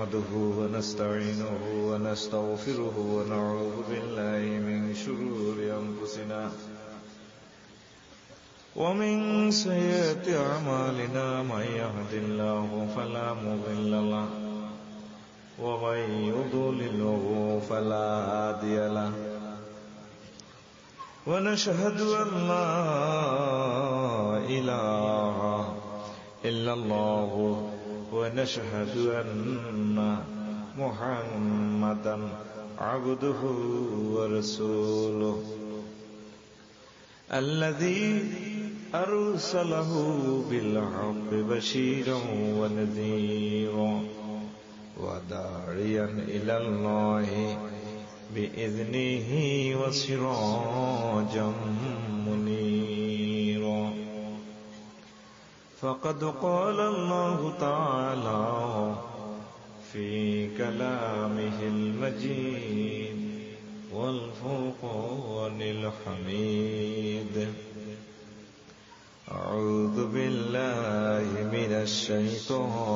نحمده ونستعينه ونستغفره ونعوذ بالله من شرور أنفسنا ومن سيئات أعمالنا من يهد الله فلا مضل له ومن يضلله فلا هادي له ونشهد أن لا إله إلا الله ونشهد أن محمدا عبده ورسوله الذي أرسله بالحق بشيرا ونذيرا وداعيا إلى الله بإذنه وسراجا منيرا فقد قال الله تعالى في كلامه المجيد والفرقان الحميد أعوذ بالله من الشيطان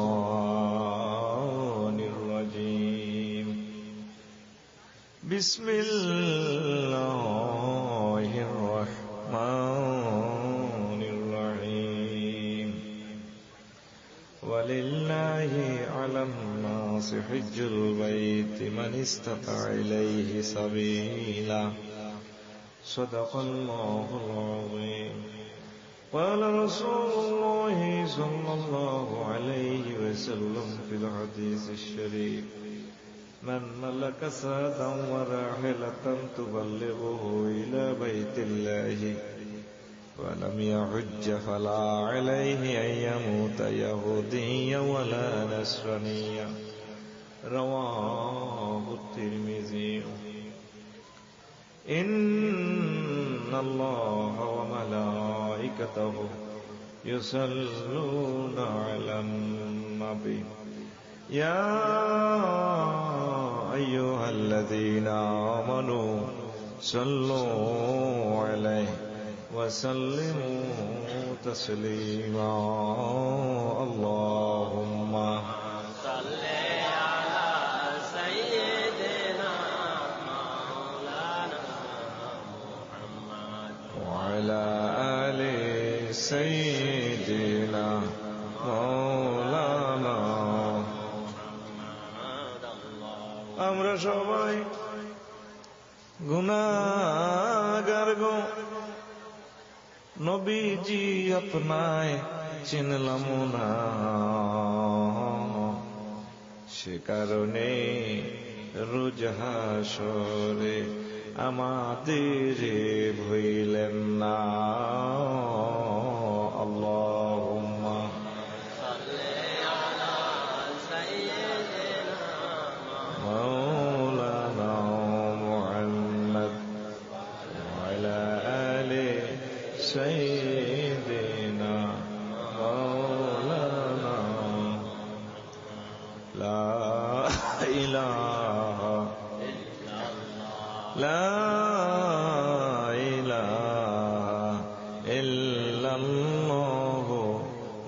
الرجيم بسم الله الرحمن الرحيم ولله على الناس حج البيت من استطاع إليه سبيلا صدق الله العظيم قال رسول الله صلى الله عليه وسلم في الحديث الشريف من ملك سادا وراحلة تبلغه إلى بيت الله ولم يحج فلا عليه أن يموت يهوديا ولا نصرانيا رواه الترمذي إن الله وملائكته يصلون على النبي يا أيها الذين آمنوا صلوا عليه وسلموا تسليما اللهم صل على سيدنا مولانا محمد وعلى آل سيدنا مولانا আমরা সবাই গুনাহগার গো নবীজি আপনায় চিনলাম না সে কারণে রোজ হাসরে আমাদের ভুলেন না আল্লাহুম্মা مولانا محمد وعلى آل سيدنا مولانا لا إله إلا الله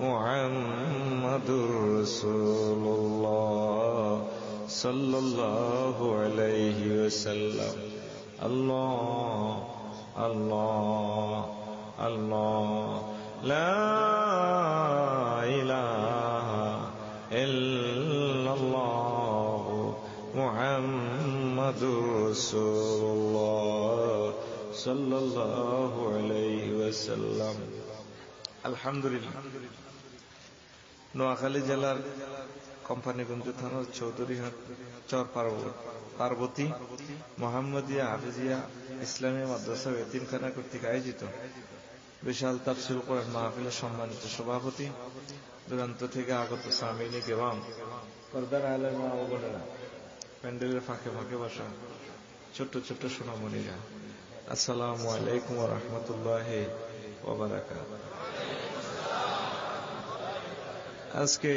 محمد رسول الله صلى الله عليه وسلم الله الله الله لا إله إلا الله محمد رسول الله صلى الله عليه وسلم الحمد لله নোয়াখালী জেলার কোম্পানিগঞ্জ থানার চৌধুরীহাট চর পার্বতী মোহাম্মদিয়া হাফিজিয়া ইসলামী মাদ্রাসা এতিমখানা কর্তৃক আয়োজিত বিশাল তাফসীর কোরআন মাহফিলের সম্মানিত সভাপতি, দূরান্ত থেকে আগত সামিনী এবং পর্দার আলের মা ও বোনেরা, প্যান্ডেলের ফাঁকে ফাঁকে বসা ছোট্ট ছোট্ট সোনামণিরা, আসসালামু আলাইকুম ওয়া রাহমাতুল্লাহি ওয়া বারাকাতুহু। আজকে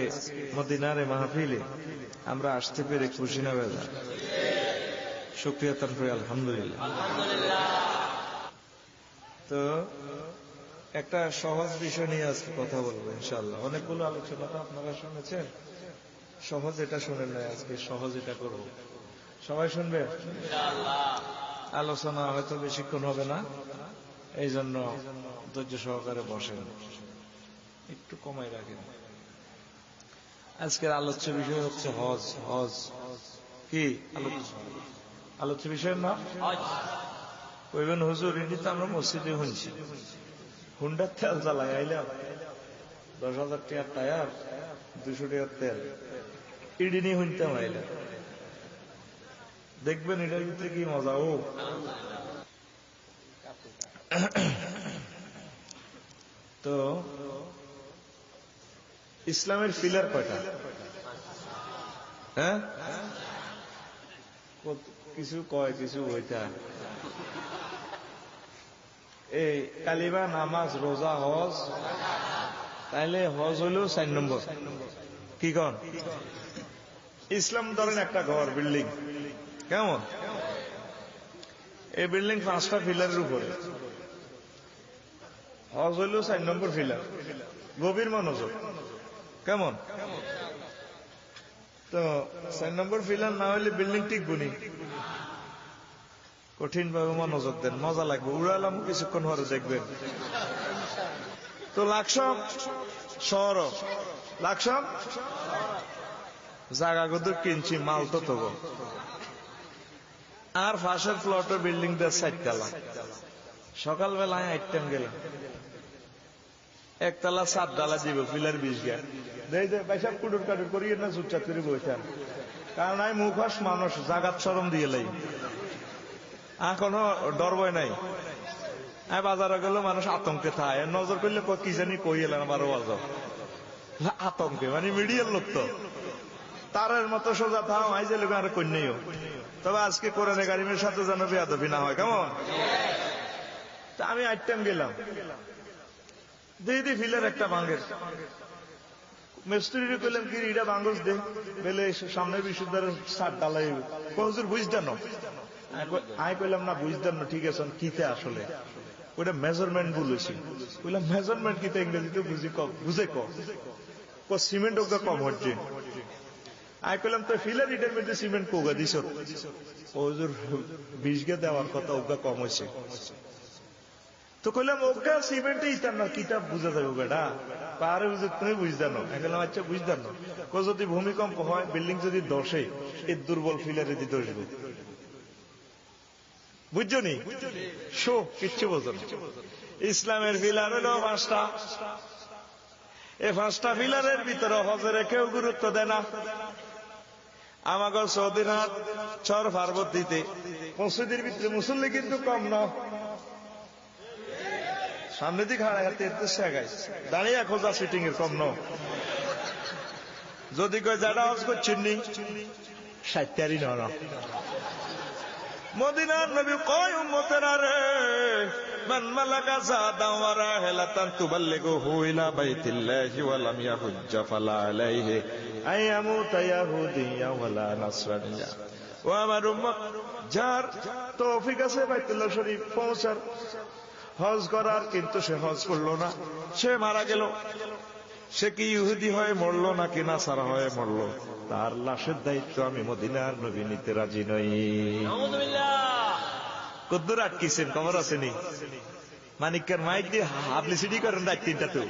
মদিনার মাহফিলে আমরা আসতে পেরে খুশি না বেজার? শুকরিয়া তান করি আলহামদুলিল্লাহ। তো একটা সহজ বিষয় নিয়ে আজকে কথা বলবো ইনশাআল্লাহ। অনেকগুলো আলোচনা তো আপনারা শুনেছেন, সহজ এটা শুনেন না, আজকে সহজ এটা করব। সবাই শুনবে? আলোচনা হয়তো বেশিক্ষণ হবে না, এই জন্য ধৈর্য সহকারে বসেন, একটু কমাই রাখেন। আজকের আলোচ্য বিষয় হচ্ছে হজ। হজ কি আলোচ্য বিষয়ের নাম? কইবেন হুজুর এটি তো আমরা মসজিদে শুনছি, হুন্ডার তেল জ্বালাই আইলাম 10,000 টাকার টায়ার, 200 টাকার তেল, ইডি নিয়ে শুনতাম আইলাম। দেখবেন এটার ভিতরে কি মজা। ও তো ইসলামের পিলার কয়টা? হ্যাঁ, কিছু কয় কিছু ওইটা এই কালিমা, নামাজ, রোজা, হজ। তাইলে হজ হইলেও 4 নম্বর। কি কন? ইসলাম ধরেন একটা ঘর, বিল্ডিং, কেমন? এই বিল্ডিং 5টা পিলারের উপরে, হজ হইলেও 4 নম্বর পিলার। গভীর মনোযোগ, কেমন? তো 4 নম্বর পিলার না হইলে বিল্ডিং টিকবো নি। কঠিন ভাবে মনোযোগ দেন, মজা লাগবে। উড়ালাম কিছুক্ষণ পরে দেখবেন। তো লাকসাম শহর, লাকসাম জায়গা কত কিনছি, মাল তো তবু। আর পাশের প্লটের বিল্ডিং দেয় 4 তলা। সকালবেলায় 8 টাইম গেলাম, 1 তলা 7 ডালা দিব, পিলার 20 গা। বাইসাব কুটুর কাটুর করিয়ে না চুপচাপ করে বইতাম, কারণ আমি মুখোশ মানুষ, জাগাত শরম দিয়ে লাই, এখনো ডর ভয় নাই। আমি বাজারে গেলে মানুষ আতঙ্কে থাকে, নজর করলে কি জানি কই এলাম আবার বাজার আতঙ্কে, মানে মিডিয়ার লোক তো তারের মতো সোজা থাও, আই যে লোক আর কন্যাও। তবে আজকে কোরআনে কারিমের সাথে যেন বেয়াদবি না হয়, কেমন? আমি 8 টাইম গেলাম, দিদি ফিলের একটা ভাঙ্গের মিস্ত্রি কইলাম কি এটা ভাঙ্গস দে, বেলে সামনে বিশুদ্ধারের 7 ডালাই হুজুর বুঝতেন। আমি কইলাম না বুঝতেন না, ঠিক আছে কিতে আসলে ওইটা মেজারমেন্ট বলেছি। কইলাম মেজারমেন্ট কিতে ইংরেজিতে বুঝি কম, বুঝে কম সিমেন্ট ওকে কম হচ্ছে। আমি কইলাম তো ফিলার ইটের মধ্যে সিমেন্ট কোগা দিছ, হুজুর 20 গে দেওয়ার কথা, ওগা কম হয়েছে। তো কইলাম ওগা সিমেন্টে ইতার না, কিতাব বুঝা যাবে বেটা, পারে বুঝে তুমি বুঝতাম। গেলাম আচ্ছা বুঝতাম না। যদি ভূমিকম্প হয়, বিল্ডিং যদি ধসে, এই দুর্বল ফিলারে দিয়ে ধসবে, বুঝছো নি? শো কিচ্ছু বোঝো না। ইসলামের ফিলার হল 5টা। এই 5টা ফিলারের ভিতরে হজের কেউ গুরুত্ব দেয় না। আমাকে সৌদিনাথ চর পার্বতীতে মসজিদের ভিতরে মুসল্লি কিন্তু কম না, সামনে দিকে হাড়ে হাতে দাঁড়িয়ে খোঁজা সিটিং এর কম ন। যদি কয় যারা হজ করছেন নি 60টারই না। মদিনার নবী কয় উম্মতেরা রে, মান মালাকা যাদান ওয়া রাহিলাতান তুবাল্লিগুহু ইলা বাইতিল্লাহি ওয়া লাম ইয়াহুজ্জা ফালা আলাইহি আইয়ামুতা ইয়াহুদিয়্যা ওয়ালা নাসরানিয়্যা। ও আমার উম্মত, যার তৌফিক আছে বাইতুল্লাহ শরীফ পৌঁছার, হজ করার, কিন্তু সে হজ করলো না, সে মারা গেল, সে কি ইহুদি হয়ে মরলো নাকি নাসারা হয়ে মরলো, তার লাশের দায়িত্ব আমি মদিনার নবী নিতে রাজি নই। কদ্দুর আটকিছেন, খবর আসেনি? মানিকের মাইক দিয়ে হাবলিসিটি করেন রাত 3টা। তো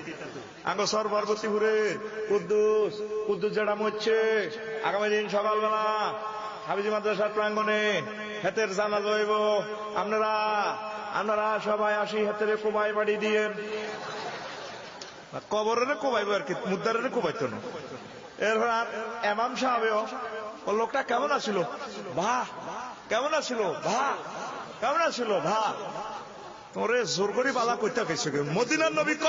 আগে সর পার্বতীপুরে কুদ্দুস কুদ্দুস যেটা মরছে, আগামী দিন সকালবেলা হাবিজি মাদ্রাসার প্রাঙ্গণে হেতের জানাজা হইব। আপনারা সবাই আসি, হেতের কোবাই বাড়ি দিয়েন। কবরের কোবাইব আর কি, মুদ্দারের কোবাইতো না। এরপর এমাম সাহেবেও, ও লোকটা কেমন আছিল ভা, কেমন আছিল ভা, কেমন আছিল ভা, তোরে জোর করে বালা কইতে গেছে। মদিনার নবী ক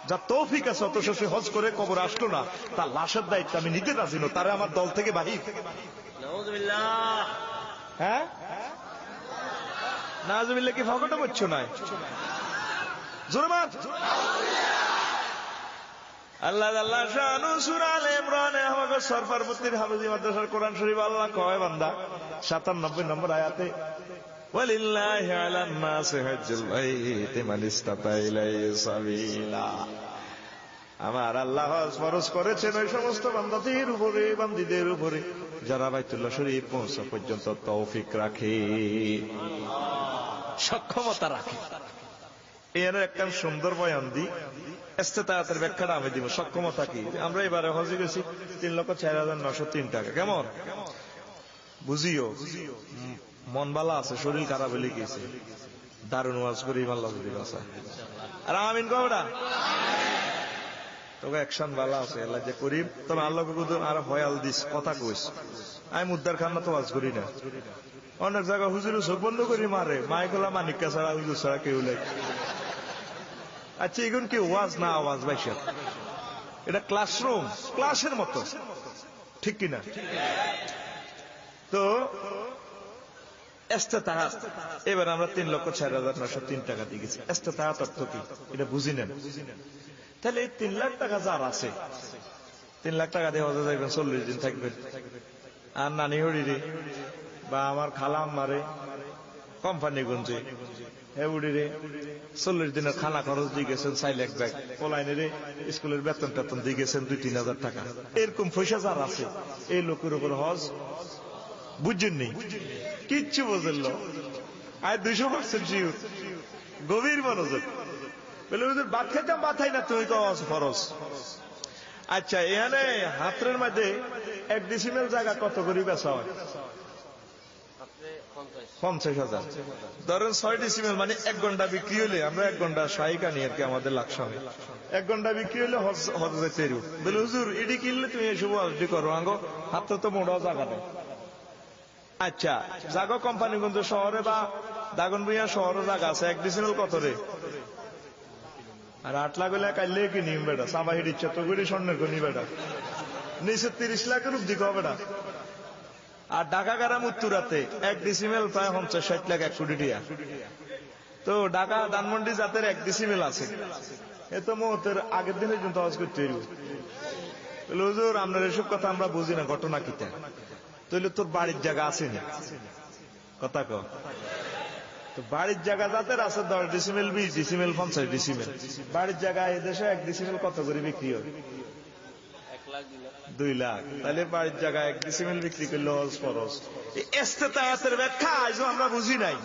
যা তৌফিক আছে, অত সে হজ করে কবর আসলো না, তার লাশের দায়িত্ব আমি নিতে রাজি না, তারে আমার দল থেকে বাহির। হ্যাঁ, নাউজুবিল্লাহ কি ফকটে বলছো নাই? জোরে মার। আল্লাহ আল্লাহ শানু সূরা আলে ইমরানে আমাকে সর পার্বতীর হাফেজি মাদ্রাসার কোরআন শরীফ আল্লাহ কয় বান্দা 97 নম্বর আয়াতে, ওয়ালিল্লাহি আলান নাসি হজ্জুল বাইতি মান ইসতাতা ইলাইহি সাবিলা। আমার আল্লাহ হজ ফরজ করেছেন ওই সমস্ত বান্দাদের উপরে, বান্দীদের উপরে যারা বাইতুল্লাহ শরীফ পৌঁছা পর্যন্ত তৌফিক রাখে, সক্ষমতা রাখে। এর একটা সুন্দর বয়ান দিই, ইস্তেতাআতের ব্যাখ্যাটা আমি দিব। সক্ষমতা কি? আমরা এবারে হজে গেছি 3,04,903 টাকা। কেমন বুঝিও? মন বালা আছে, শরীর খারাপ হলে গেছে, দারুণ ওয়াজ করি আল্লাহ যদি বাঁচা। আর আমিন কওটা তোকে অ্যাকশন বালা আছে আল্লাহ যে করি। তবে আল্লাহকে আর হয়াল দিস কথা কইস। আমি মুদ্দার খান্না তো ওয়াজ করি না। অনেক জায়গায় হুজুরে চোখ বন্ধ করি মারে, মাইকলা মানিকা ছাড়া হুজুর ছাড়া কেউ নাই। আচ্ছা এখন কি ওয়াজ না আওয়াজ বাইসা? এটা ক্লাসরুম, ক্লাসের মতো, ঠিক কিনা? তো ইস্তেতাআত এবার আমরা 3,04,903 টাকা দিয়ে গেছি। ইস্তেতাআত অর্থ কি এটা বুঝি নেন। তাহলে এই 3 লাখ টাকা যার আছে, 3 লাখ টাকা দিয়ে হজে যাইবেন, 40 দিন থাকবেন। আর নানি হড়িরে বা আমার খালা আম্মারে কোম্পানিগঞ্জে হেউড়িরে 40 দিনের খানা খরচ দিয়ে গেছেন 4 লাখ ব্যাগ, পোলাইনের স্কুলের বেতন টেতন দিয়ে গেছেন 2-3 হাজার টাকা। এরকম পয়সা যার আছে এই লোকের উপর হজ বুঝছেন নি, কিচ্ছু বোঝেন না। আর 200% শিওর, গভীর মনোযোগ। বলে ওদের ভাত খাইতাম, ভাত খাই না, তুই কস ফরজ। আচ্ছা এখানে হাতের মধ্যে 1 ডিসিমেল জায়গা কত করে বেচা হয়? 50,000। ধরেন 6 ডিসিমেল মানে 1 ঘন্টা বিক্রি হলে, আমরা 1 ঘন্টা শাহী কানি আর কি আমাদের লাখ হবে। 1 ঘন্টা বিক্রি হলে হজ যেতে রু। বলে হুজুর এটি কিনলে তুমি এসব অলরেডি করো, আঙ্গো হাতে তো মোড়া জায়গা নেই। আচ্ছা জাগো কোম্পানিগঞ্জ শহরে বা দাগনভূঞা শহরে জায়গা আছে, 1 ডিসিমেল কত রে? আর 8 লাখ হলে কাইলে কিনি বেটা, সাবাহির ইচ্ছা তো করে স্বর্ণের কনি বেটা, নিচে 30 লাখের উপদিকে হবে না। আর ঢাকা গ্রাম উত্তরাতে 1 ডিসিমেল প্রায় 50-60 লাখ, 1 কোটি টাকা। তো ঢাকা ধানমন্ডি জাতের 1 ডিসিমেল আছে, এ তো মতের আগের দিনে কিন্তু হজ করতে এলো। হুজুর আপনার এসব কথা আমরা বুঝি না, ঘটনা কিতা? তাহলে তোর বাড়ির জায়গা আছে না? কথা কও। তো বাড়ির জায়গা যাদের আছে 10 ডিসিমেল, 20 ডিসিমেল, 50 ডিসিমেল, বাড়ির জায়গা এই দেশে 1 ডিসিমেল কত করে বিক্রি হয়? 2 লাখ। তাহলে বাড়ির জায়গা 1 ডিসিমেল বিক্রি করলে হজ ফরজ। এই ইস্তেতাআতের ব্যাখ্যা আজও আমরা বুঝি নাই।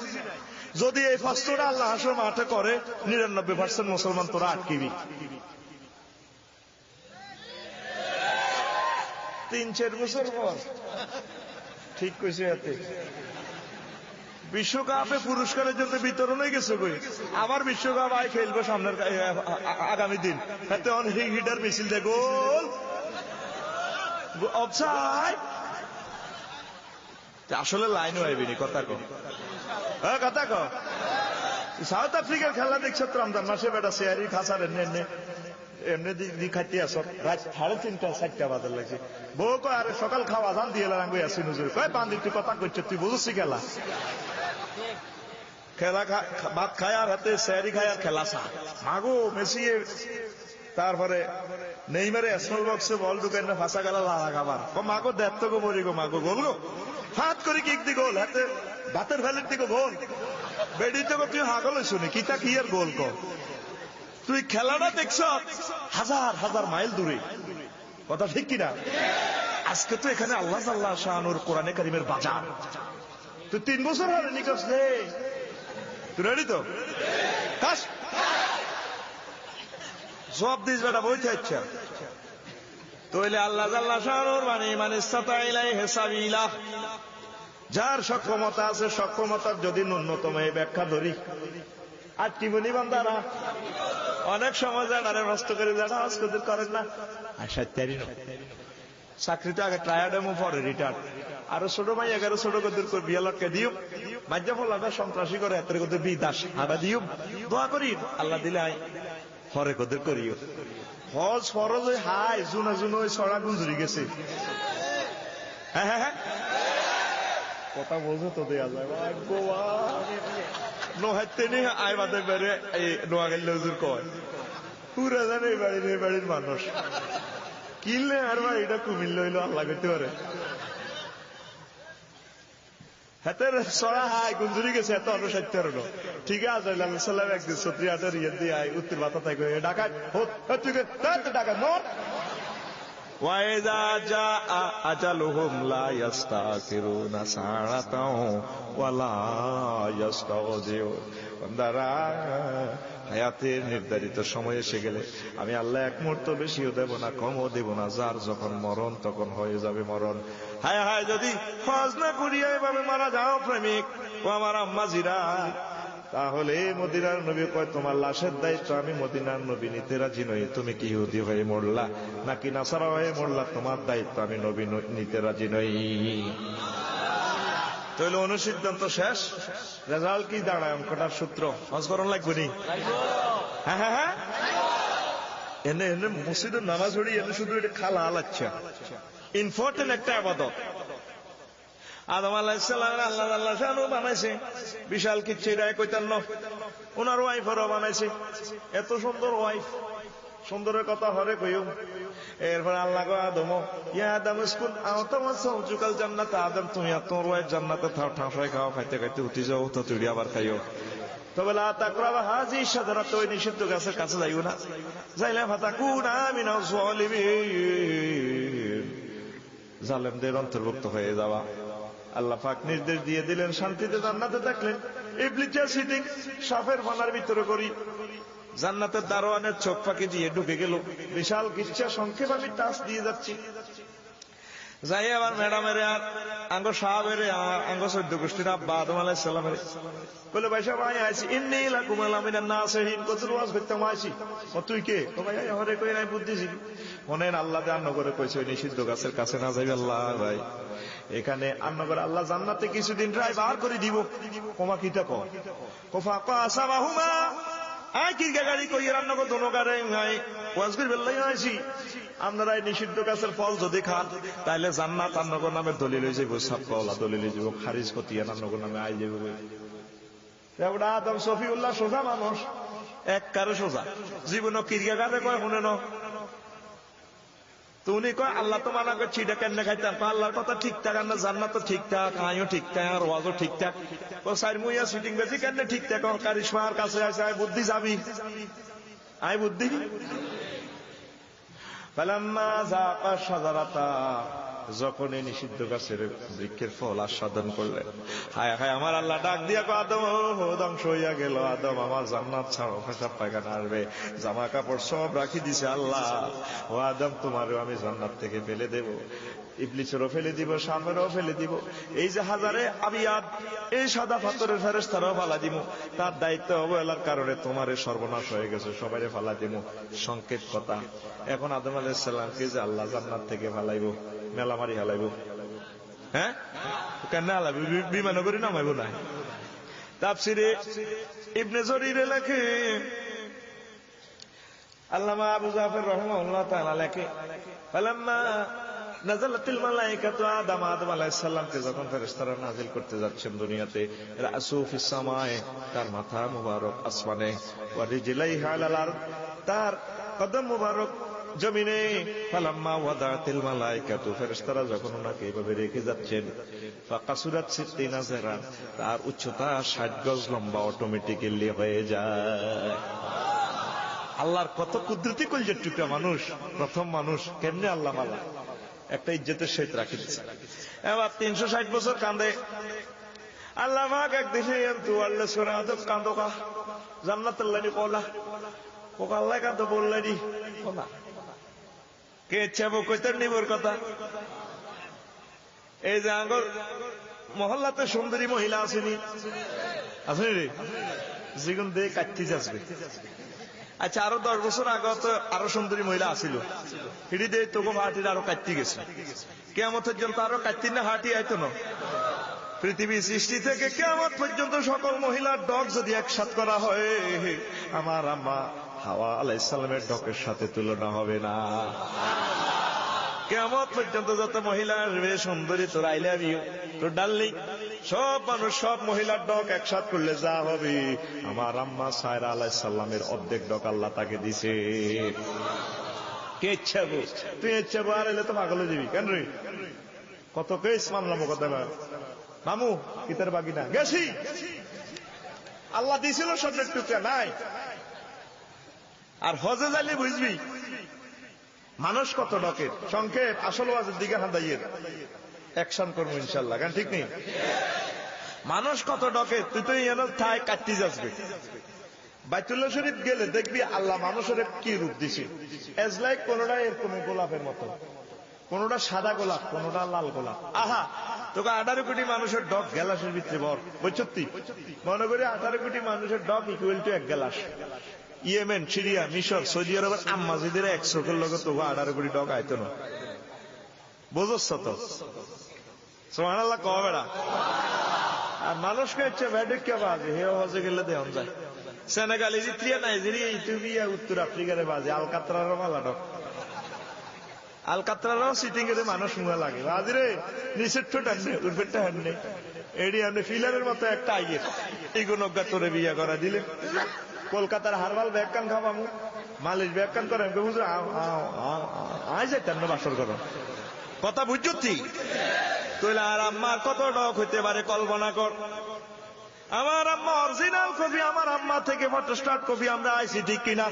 যদি এই ফসলটা আল্লাহ হাসর মাঠে করে 99% মুসলমান তোরা আটকিবি। 3-4 বছর পর ঠিক কইছে এতে বিশ্বকাপে পুরস্কারের জন্য বিতরণ হয়ে গেছে কই। আবার বিশ্বকাপ আয় খেলবো সামনের আগামী দিন, এতে অনেক হিটার মিছিল দে গোল অফসাইড। আসলে লাইন হইবিনি, কথা কো, কথা কো। সাউথ আফ্রিকার খেলা দেখছো তো রমজান মাসে বেটা শেয়ারি খাসার এমনি এমনি খাইতে আস, রাত 3:30-4টা বাজে লাগছে। বউ কয় আরে সকাল খাওয়া জান দিয়ে লাগবে আসি নজর কয় বান্দি তুই কথা করছো, তুই বুঝছি খেলা খেলা ভাত খায় আর হাতে শেয়ারি খায় আর খেলা সা মাগো মেসি। তারপরে নেইমারে স্মল বক্সে বল ঢুকেন না, ফাঁসা গেল লালা খাবার মাগো দেখ তো গো মরি গো, মাগো গোল গো, হাত করে কিক দি গোল, হাতে ভাতের ভ্যালের দিকে গোল বেডি তো তুই হাগল শুনি কিতা কি আর গোল কর। তুই খেলাটা দেখছ 1000 মাইল দূরে, কথা ঠিক কিনা? আজকে তো এখানে আল্লাহ আল্লাহ শাহানুর কোরআনে কারিমের বাজার। তুই 3 বছর হলে নিকস নে, তুই রেডি তো? কাশ জবাব দিস বেটা, বইতে ইচ্ছা তইলে আল্লাহ আল্লাহ শাহানুর মানে সাতাইলাই সাবিলা। যার সক্ষমতা আছে, সক্ষমতার যদি ন্যূনতম এই ব্যাখ্যা ধরি আর কি বলি বান্দারা অনেক সময় যারা নষ্ট করে যারা হজ করেন না, আশা তারি চাকরিতে আগে ট্রায়াডেমো পরে রিটার্ন, আরো ছোট ভাই 11 ছোট কদের বিয়া লটকে দিও, মাঝে ফলাটা সন্ত্রাসী করে হাতের কদের বিদাস হাবা দিও, দোয়া করি আল্লাহ দিলে আই হরে কদের করিও। হজ ফরজ ওই হাই জুনা জুন ওই ছড়া গুঞ্জুরি গেছে। হ্যাঁ হ্যাঁ হ্যাঁ কথা বোঝো তো দেয়া যায় নোহাইতে নিয়ে আয় বাদে বেড়ে এই নোয়াখালী হুজুর কয় পুরা জানে এই বাড়ির মানুষ কিনলে আর ভাই এটা কুমিল্লা হইলো আল্লাহ করতে পারে। হাতের সরা হাই গুঞ্জুরি গেছে এত অনুসাধ্য ঠিক আছে আল্লাহ সাল্লাম একদিন সত্রি হাটের ইয়ে দিয়ে আয় উত্তর বাতা তাই ডাকাত ডাকাত মর وَإِذَا جَاءَ أَجَلُهُمْ لَا يَسْتَأْخِرُونَ سَاعَةً وَلَا يَسْتَقْدِمُونَ বান্দারা হায়াতের নির্ধারিত সময় এসে গেলে আমি আল্লাহ এক মুহূর্ত বেশিও দেব না কমও দেব না, যার যখন মরণ তখন হয়ে যাবে মরণ। হায় হায় যদি হজ না করিয়া এভাবে মারা যাও প্রেমিক ও আমার আম্মাজিরা, তাহলে মদিনার নবী কয় তোমার লাশের দায়িত্ব আমি মদিনার নবী নিতে রাজি নই। তুমি কি ইহুদি হয়ে মরলা নাকি নাসারা হয়ে মরলা, তোমার দায়িত্ব আমি নবী নিতে রাজি নই। তাহলে অনুসিদ্ধান্ত শেষ, রেজাল্ট কি দাঁড়ায়? অঙ্কটার সূত্র হজকরণ লাগবে নি? হ্যাঁ হ্যাঁ হ্যাঁ, এনে এনে মসজিদের নামাজ পড়ি এনে শুধু এটা খালা আলাচ্ছা ইম্পর্টেন্ট একটা আবাদত। আদম আলাইহিস সালাম আল্লাহ আল্লাহ শানু বানাইছে, বিশাল কিচ্ছু রায় কইতান্ন ওনার ওয়াইফারও বানাইছে, এত সুন্দর ওয়াইফ, সুন্দরের কথা হরে কইও। এরপর আল্লাহ কয় আদম ইয়া আদম উসকুন আওতামা সাউজুকাল জান্নাত, আদম তুমি আর তোমার ওয়াইফ জান্নাতে থাও, ঠাঁসায় খাও, খাইতে খাইতে উঠে যাও, তো তুই আবার খাইও। তবে লা তাকরাবা হাযিহি শাজারাত, ওই নিষিদ্ধ গাছের কাছে যাইও না, যাইলে ফাতাকুনা মিনাজ জালিমিন, জালেমদের অন্তর্ভুক্ত হয়ে যাওয়া। আল্লাহ পাক নির্দেশ দিয়ে দিলেন, শান্তিতে জান্নাতে থাকলেন। ইবলিস সিটিং সাফের ফানার ভিতরে করি, জান্নাতের দারোয়ানের চোখ ফাঁকি দিয়ে ঢুকে গেল। বিশাল কিচ্ছা সংক্ষেপ আমি টাচ দিয়ে যাচ্ছি। যাই আবার ম্যাডামের আর আঙ্গ সাহাবের আঙ্গ সদ্য গোষ্ঠীর আব্বা আদম আলাইহিস সালামের বলে ভাই সাহেব আমি আইছি ইন্নী লাকুম মিনান নাসিহিন, কত ওয়াজ করতে আইছি। ও তুই কে? ও ভাই হরে কই নাই বুদ্ধিজীবী। মনে আল্লাহ জান্ন করে কইছে ওই নিষিদ্ধ গাছের কাছে না যাইবে। আল্লাহ ভাই এখানে আন্নগর আল্লাহ জান্নাতে কিছুদিন রায় বার করে দিব। কোমা কিটা কো কোফা কাসামাহুমা আই কি গাড়ি কই রান্নগর দোনোগারে নাই ওয়াজ করি বেল্লাই আইছি। আপনারা এই নিষিদ্ধ গাছের ফল যদি খান তাহলে জান্নাত আন্নগর নামে দলিল হয়ে যাবো, সাবকাওয়ালা দলিল হয়ে যাবো, খারিজ কতিয়া আন্নগর নামে আই যাবো। আদম শফিউল্লাহ সোজা মানুষ, এক কারে সোজা, জীবন কিরিয়া গাছে কয় শুনে ন তুমি কয় আল্লাহ তো মানা করছি এটা কেন খাইতাম, আল্লাহর কথা ঠিকঠাক, আমরা জান্নাত ঠিকঠাক, আইও ঠিকঠাক, আর ওয়াজও ঠিকঠাক, সাইড মুইয়া সিটিং বেশি কেন ঠিকঠাক, কারিশমার কাছে আছে আই বুদ্ধি যাবি, আই বুদ্ধি। ফালাম্মা যাকা শাজারাতা, যখন এই নিষিদ্ধ গাছের বৃক্ষের ফল আস্বাদন করলেন, হায় হায় আমার আল্লাহ ডাক দিয়া কো আদম ধ্বংস হইয়া গেল। আদম আমার জান্নাত ছাড়ো, পেশাব পায়খানা আসবে, জামা কাপড় সব রাখি দিছে আল্লাহ। ও আদম তোমারও আমি জান্নাত থেকে ফেলে দেব, ইবলিসেরও ফেলে দিব, শামেরও ফেলে দিব, এই যে হাজারে আবিয়াদ এই সাদা পাথরের ফেরেশতারও ফালা দিব। তার দায়িত্ব অবহেলার কারণে তোমারে সর্বনাশ হয়ে গেছে, সবাইরে ফালা দিব। সংকেত কথা, এখন আদম আলাইহিস সালামকে যে আল্লাহ জান্নাত থেকে ফালাইব, মেলা মারি হালাইব, হ্যাঁ কেন হালাইব? বিমান করে নামাইব না। তাফসিরে ইবনে জরিরে লেখে, আল্লামা আবু জাফর রাহিমাহুল্লাহ তাআলা লেখে, ফালাম্মা নাযালাতিল মালায়েকাতু আদম আলাইহিস সালামকে যখন ফেরেশতারা নাজিল করতে যাচ্ছেন দুনিয়াতে, রাসূ ফিস সামায়ে, তার মাথা মুবারক আসমানে, ওয়া রিজলাইহি আলাল আরদ, তার কদম মুবারক জমিনে। ফালাম্মা ওয়াদাতিল মালায়েকাতু, ফেরেশতারা যখন ওনাকে এইভাবে রেখে যাচ্ছেন, ফাকাসুরাত 60 যারান, তার উচ্চতা 60 গজ লম্বা অটোমেটিক্যালি হয়ে যায়। আল্লাহর কত কুদরতি কলজের টুকরা মানুষ, প্রথম মানুষ, কেমনে আল্লাহ মালা একটা ইজ্জতের সহিত রাখি দিচ্ছে। এবার 360 বছর কান্দে আল্লাহ পাক একদিনে তুয়াল্লে সোনা আদম কান্দোকা জান্নাতুল লানি কোলা কোকা আল্লাহ কান্দো বললেনি কোনা কে চাবো কইতেন নিবর কথা। এই যে আঙ্গর মহল্লাতে সুন্দরী মহিলা আসেনি, আসেনি রে, যেগুন দিয়ে কাটতে যাবে। আচ্ছা আরো 10 বছর আগে তো আরো সুন্দরী মহিলা আসিল, হিড়ি দিয়ে তোকে হাঁটির আরো কাটতে গেছে। কিয়ামতের জন্য আরো কাটতি না হাঁটি আইতো না। পৃথিবী সৃষ্টি থেকে কিয়ামত পর্যন্ত সকল মহিলার ডগ যদি একসাথ করা হয়, আমার আম্মা হাওয়া আলাইহিস সালামের ডগের সাথে তুলনা হবে না। কিয়ামত পর্যন্ত যত মহিলা আসবে সুন্দরী, তোর আই লাভ ইউ, তোর ডার্লিং, সব মানুষ সব মহিলার ডগ একসাথ করলে যা হবে, আমার আম্মা সায়রা আলাইহিস সালামের অর্ধেক ডগ আল্লাহ তাকে দিছে। কে ইচ্ছাবো? তুই ইচ্ছাবো আর এলে তো পাগল হয়ে যাবি কেন রে? কত কেস মামলা মোকদ্দমা, মামু কিতার বাকি না গেছি, আল্লাহ দিয়েছিল স্বর্ণের টুকরা নাই। আর হজে যাইলে বুঝবি মানুষ কত ডকের। সংক্ষেপ আসল ওয়াজের দিকে হাঁদাইয়ের অ্যাকশন করবো ইনশাল্লাহ, কেন ঠিক নেই? মানুষ কত ডকের, তুই তো এনে ঠায় কাটতে যাসবে। বাইতুল্লাহ শরীফ গেলে দেখবি আল্লাহ মানুষের কি রূপ দিছে। এজ লাইক কোনটা এরকম গোলাপের মতো, কোনটা সাদা গোলাপ, কোনটা লাল গোলাপ। আহা, তোকে 18 কোটি মানুষের ডক গ্যালাসের ভিতরে বর বৈচত্তি। মনে করি 18 কোটি মানুষের ডক ইকুয়াল টু এক গ্যালাস। ইয়েমেন, সিরিয়া, মিশর, সৌদি আরবের আম্মাজিদের 100 লগে তবু 18 কোটি ডক আইতো না। বুঝছ তো? সুবহানাল্লাহ কও বেড়া। আর মানুষকে হচ্ছে ব্যাডিককে বাজে, হে হজে গেলে দেহন যায়। সেনেগাল, ইরিত্রিয়া, নাইজেরিয়া, ইথিওপিয়া, উত্তর আফ্রিকারে বাজে। আলকাতরারও মালা ডক, আলকাতরারও সিটিং এর মানুষ মুখে লাগে বাজরে। নিচের ঠোঁট আনবে, উর্ফেরটা হাননে এডি আপনি ফিলারের মতো একটা আইয়ের এগুনজ্ঞা তোরে বিয়া করা দিলে। কলকাতার হারবাল ব্যাগকান খাবামু, মালিশ ব্যাগকান করে বুঝো আয় যেতেন না বাসর করো। কথা বুঝছো ঠিক? তৈলে আর আম্মার কত ডক হইতে পারে কল্পনা কর। আমার আম্মা অরিজিনাল কবি, আমার আম্মা থেকে ফটো স্টার্ট কবি আমরা আইছি, ঠিক কিনা?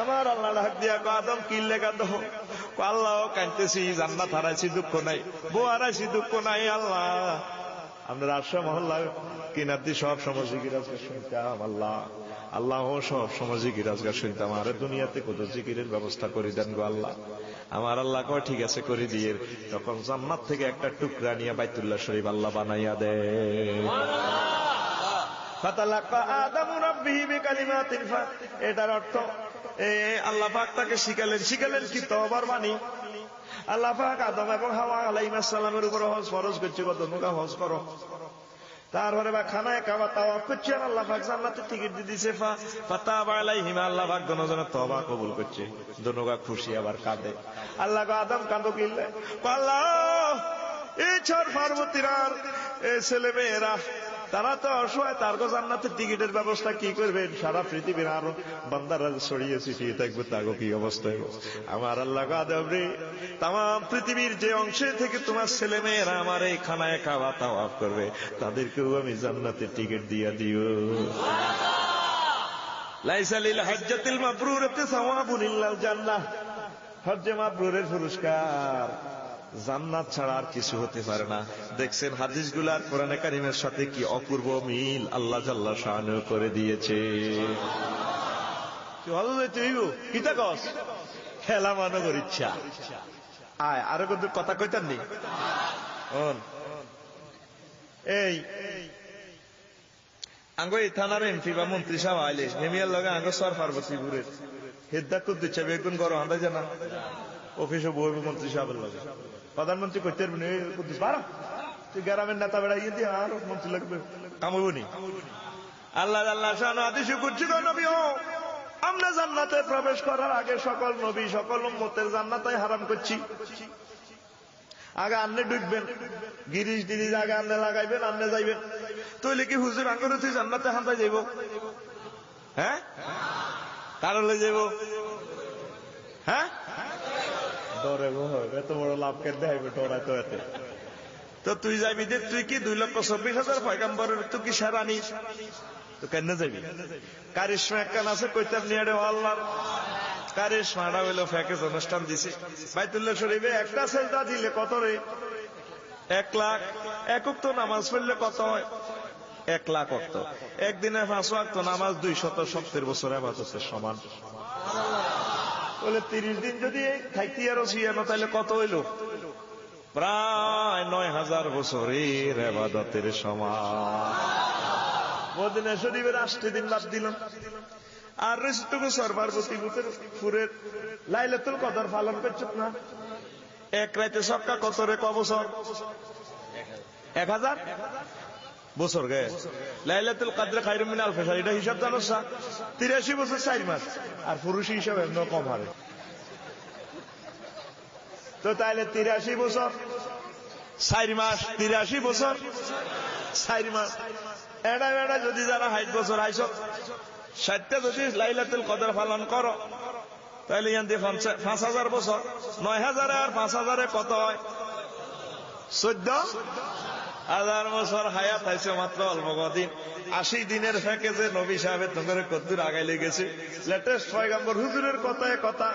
আমার আল্লাহ ডাক দিয়া আদম কি লেখা দো, আল্লাহ কাঁদতেছি, জান্নাত হারাইছি দুঃখ নাই, বউ হারাইছি দুঃখ নাই। আল্লাহ আমরা রাজশা মহল্লা কিনার দিয়ে সব সময় জিকিরাজগার শুনতাম। আল্লাহ আল্লাহ সব সময় জিকিরাজগার শুনতাম। আর দুনিয়াতে কত জিকিরের ব্যবস্থা করে দেন গো আল্লাহ। আমার আল্লাহ কয় ঠিক আছে করে দিয়ে, তখন জান্নাত থেকে একটা টুকরা নিয়ে বাইতুল্লাহ শরীফ আল্লাহ বানাইয়া দেয়। ফাতালাক্কা আদামু রাব্বিহি বিকালিমাতিন, এটার অর্থ আল্লাহ পাক তাকে শিখালেন কি তওবার বাণী। আল্লাহ পাক আদম এবং হাওয়া আলাইহিস সালামের উপর হজ ফরজ করছে, কত নৌকা হজ করো। তারপরে বা খানায় কাবা তাওয়াফ করছে, আর আল্লাহ পাক জান্নাতের টিকিট দিয়ে দিয়েছে। ফাতাবা আলাইহিমা, আল্লাহ পাক দুজনের তওবা কবুল করছে। দুজনকা খুশি আবার কাঁদে। আল্লাহ কো আদম কাঁদো কিল্লে, আল্লাহ এই ছোট পার্বতীরা এই ছেলে মেয়েরা তারা তো অসহায়, তার গো জান্নাতের টিকিটের ব্যবস্থা কি করবেন? সারা পৃথিবীর আরো বান্দারা ছড়িয়ে ছিটিয়ে থাকবে, তাগো কি অবস্থা হবে? আমার আল্লাহ আদম রে, তাম পৃথিবীর যে অংশে থেকে তোমার ছেলে মেয়েরা আমার এই খানায় খাওয়া তাওয়াফ করবে, তাদেরকেও আমি জান্নাতের টিকিট দিয়া দিও। লাইসা লিল হজ্জাতিল মাবরুরাতি সাওয়াবুন ইল্লাল জান্নাহ, হজ্জে মাবরুরের পুরস্কার জান্নাত ছাড়া আর কিছু হতে পারে না। দেখছেন হাদিসগুলার কোরআনে কারিমের সাথে কি অপূর্ব মিল আল্লাহ জাল্লা শাআনু করে দিয়েছে। কিতা কস খেলা মানবর ইচ্ছা আয় আরো কিন্তু কথা কইতাম নি। এই আঙ্গ এই থানার এমপি বা মন্ত্রী সাহেব আইলে হেমিয়ার লগে আঙ্গ সর পার্বতীপুরের হেদ্দা কুদ দিচ্ছে বেগুন গরম আন্দাজ জানা অফিসে বইবে মন্ত্রী সাহেবের লগে। প্রধানমন্ত্রী করতে পারবেন, তুই গ্রামের নেতা বেড়া ইয়ে দিয়ে আর মন্ত্রী লাগবে কামবনি। আল্লাহ আল্লাহ শানু আদেশ করছিল নবী ও আমরা জান্নাতে প্রবেশ করার আগে সকল নবী সকল উম্মতের জান্নাতে হারাম করছি। আগে আন্নে ঢুকবেন, গিরিশ টিরিশ আগে আন্নে লাগাইবেন, আন্নে যাইবেন। তৈলে কি হুজুর আঙ্গুরে তুই জান্নাতে হান্তাই যাইব? হ্যাঁ কারলে যাইব? হ্যাঁ ডরে এত বড় লাভ কেন দেখাইবে ডরাই তো এতে। তো তুই যাবি যে তুই কি 2,24,000 পয়গাম্বরের তুই কি সেরানি, তো কেন যাবি? কারিশমা একখান আছে কইতাম নিয়ে আল্লাহ কারিশমাটা হইলো প্যাকেজ অনুষ্ঠান দিছে। বাইতুল্লাহ শরীফে একটা সেজদা দিলে কত রে? 1 লাখ। একক তো নামাজ পড়লে কত হয়? 1 লাখ অর্থ। একদিনে 5 ওয়াক্ত নামাজ 270 বছর ইবাদতের সমান। বলে 30 দিন যদি থাকতি আরো ছিয়ানো তাহলে কত হইল? প্রায় 9,000 বছরের ইবাদতের সমান। মদিনা শরীফের 8 দিন বাদ দিলাম। আর রেস্টটুকু সর পার্বতীপুরের লাইলাতুল কদর পালন করছ না? এক রাতে সক্কা কত রে? ক বছর? 1000 বছর গে। লাইলাতুল কদর খায়রুম মিন আলফি শাহর, এটা হিসাব জানোস না? 83 বছর 4 মাস। আর পুরুষ হিসাবে এমন কম হারে। তো তাইলে 83 বছর 4 মাস, 83 বছর 4 মাস। এটা এটা যদি যারা 60 বছর আইস 60টা যদি লাইলাতুল কদর পালন করো তাহলে ইয়ান দিয়ে 5,000 বছর। 9,000 আর 5,000 কত হয়? 14 1000 বছর হায়াত আছে মাত্র অল্প কদিন। 80 দিনের প্যাকেজে নবী সাহেবের তোমার কদ্দুর আগাই লেগেছে। লেটেস্ট পয়গম্বর হুজুরের কথায় কথা।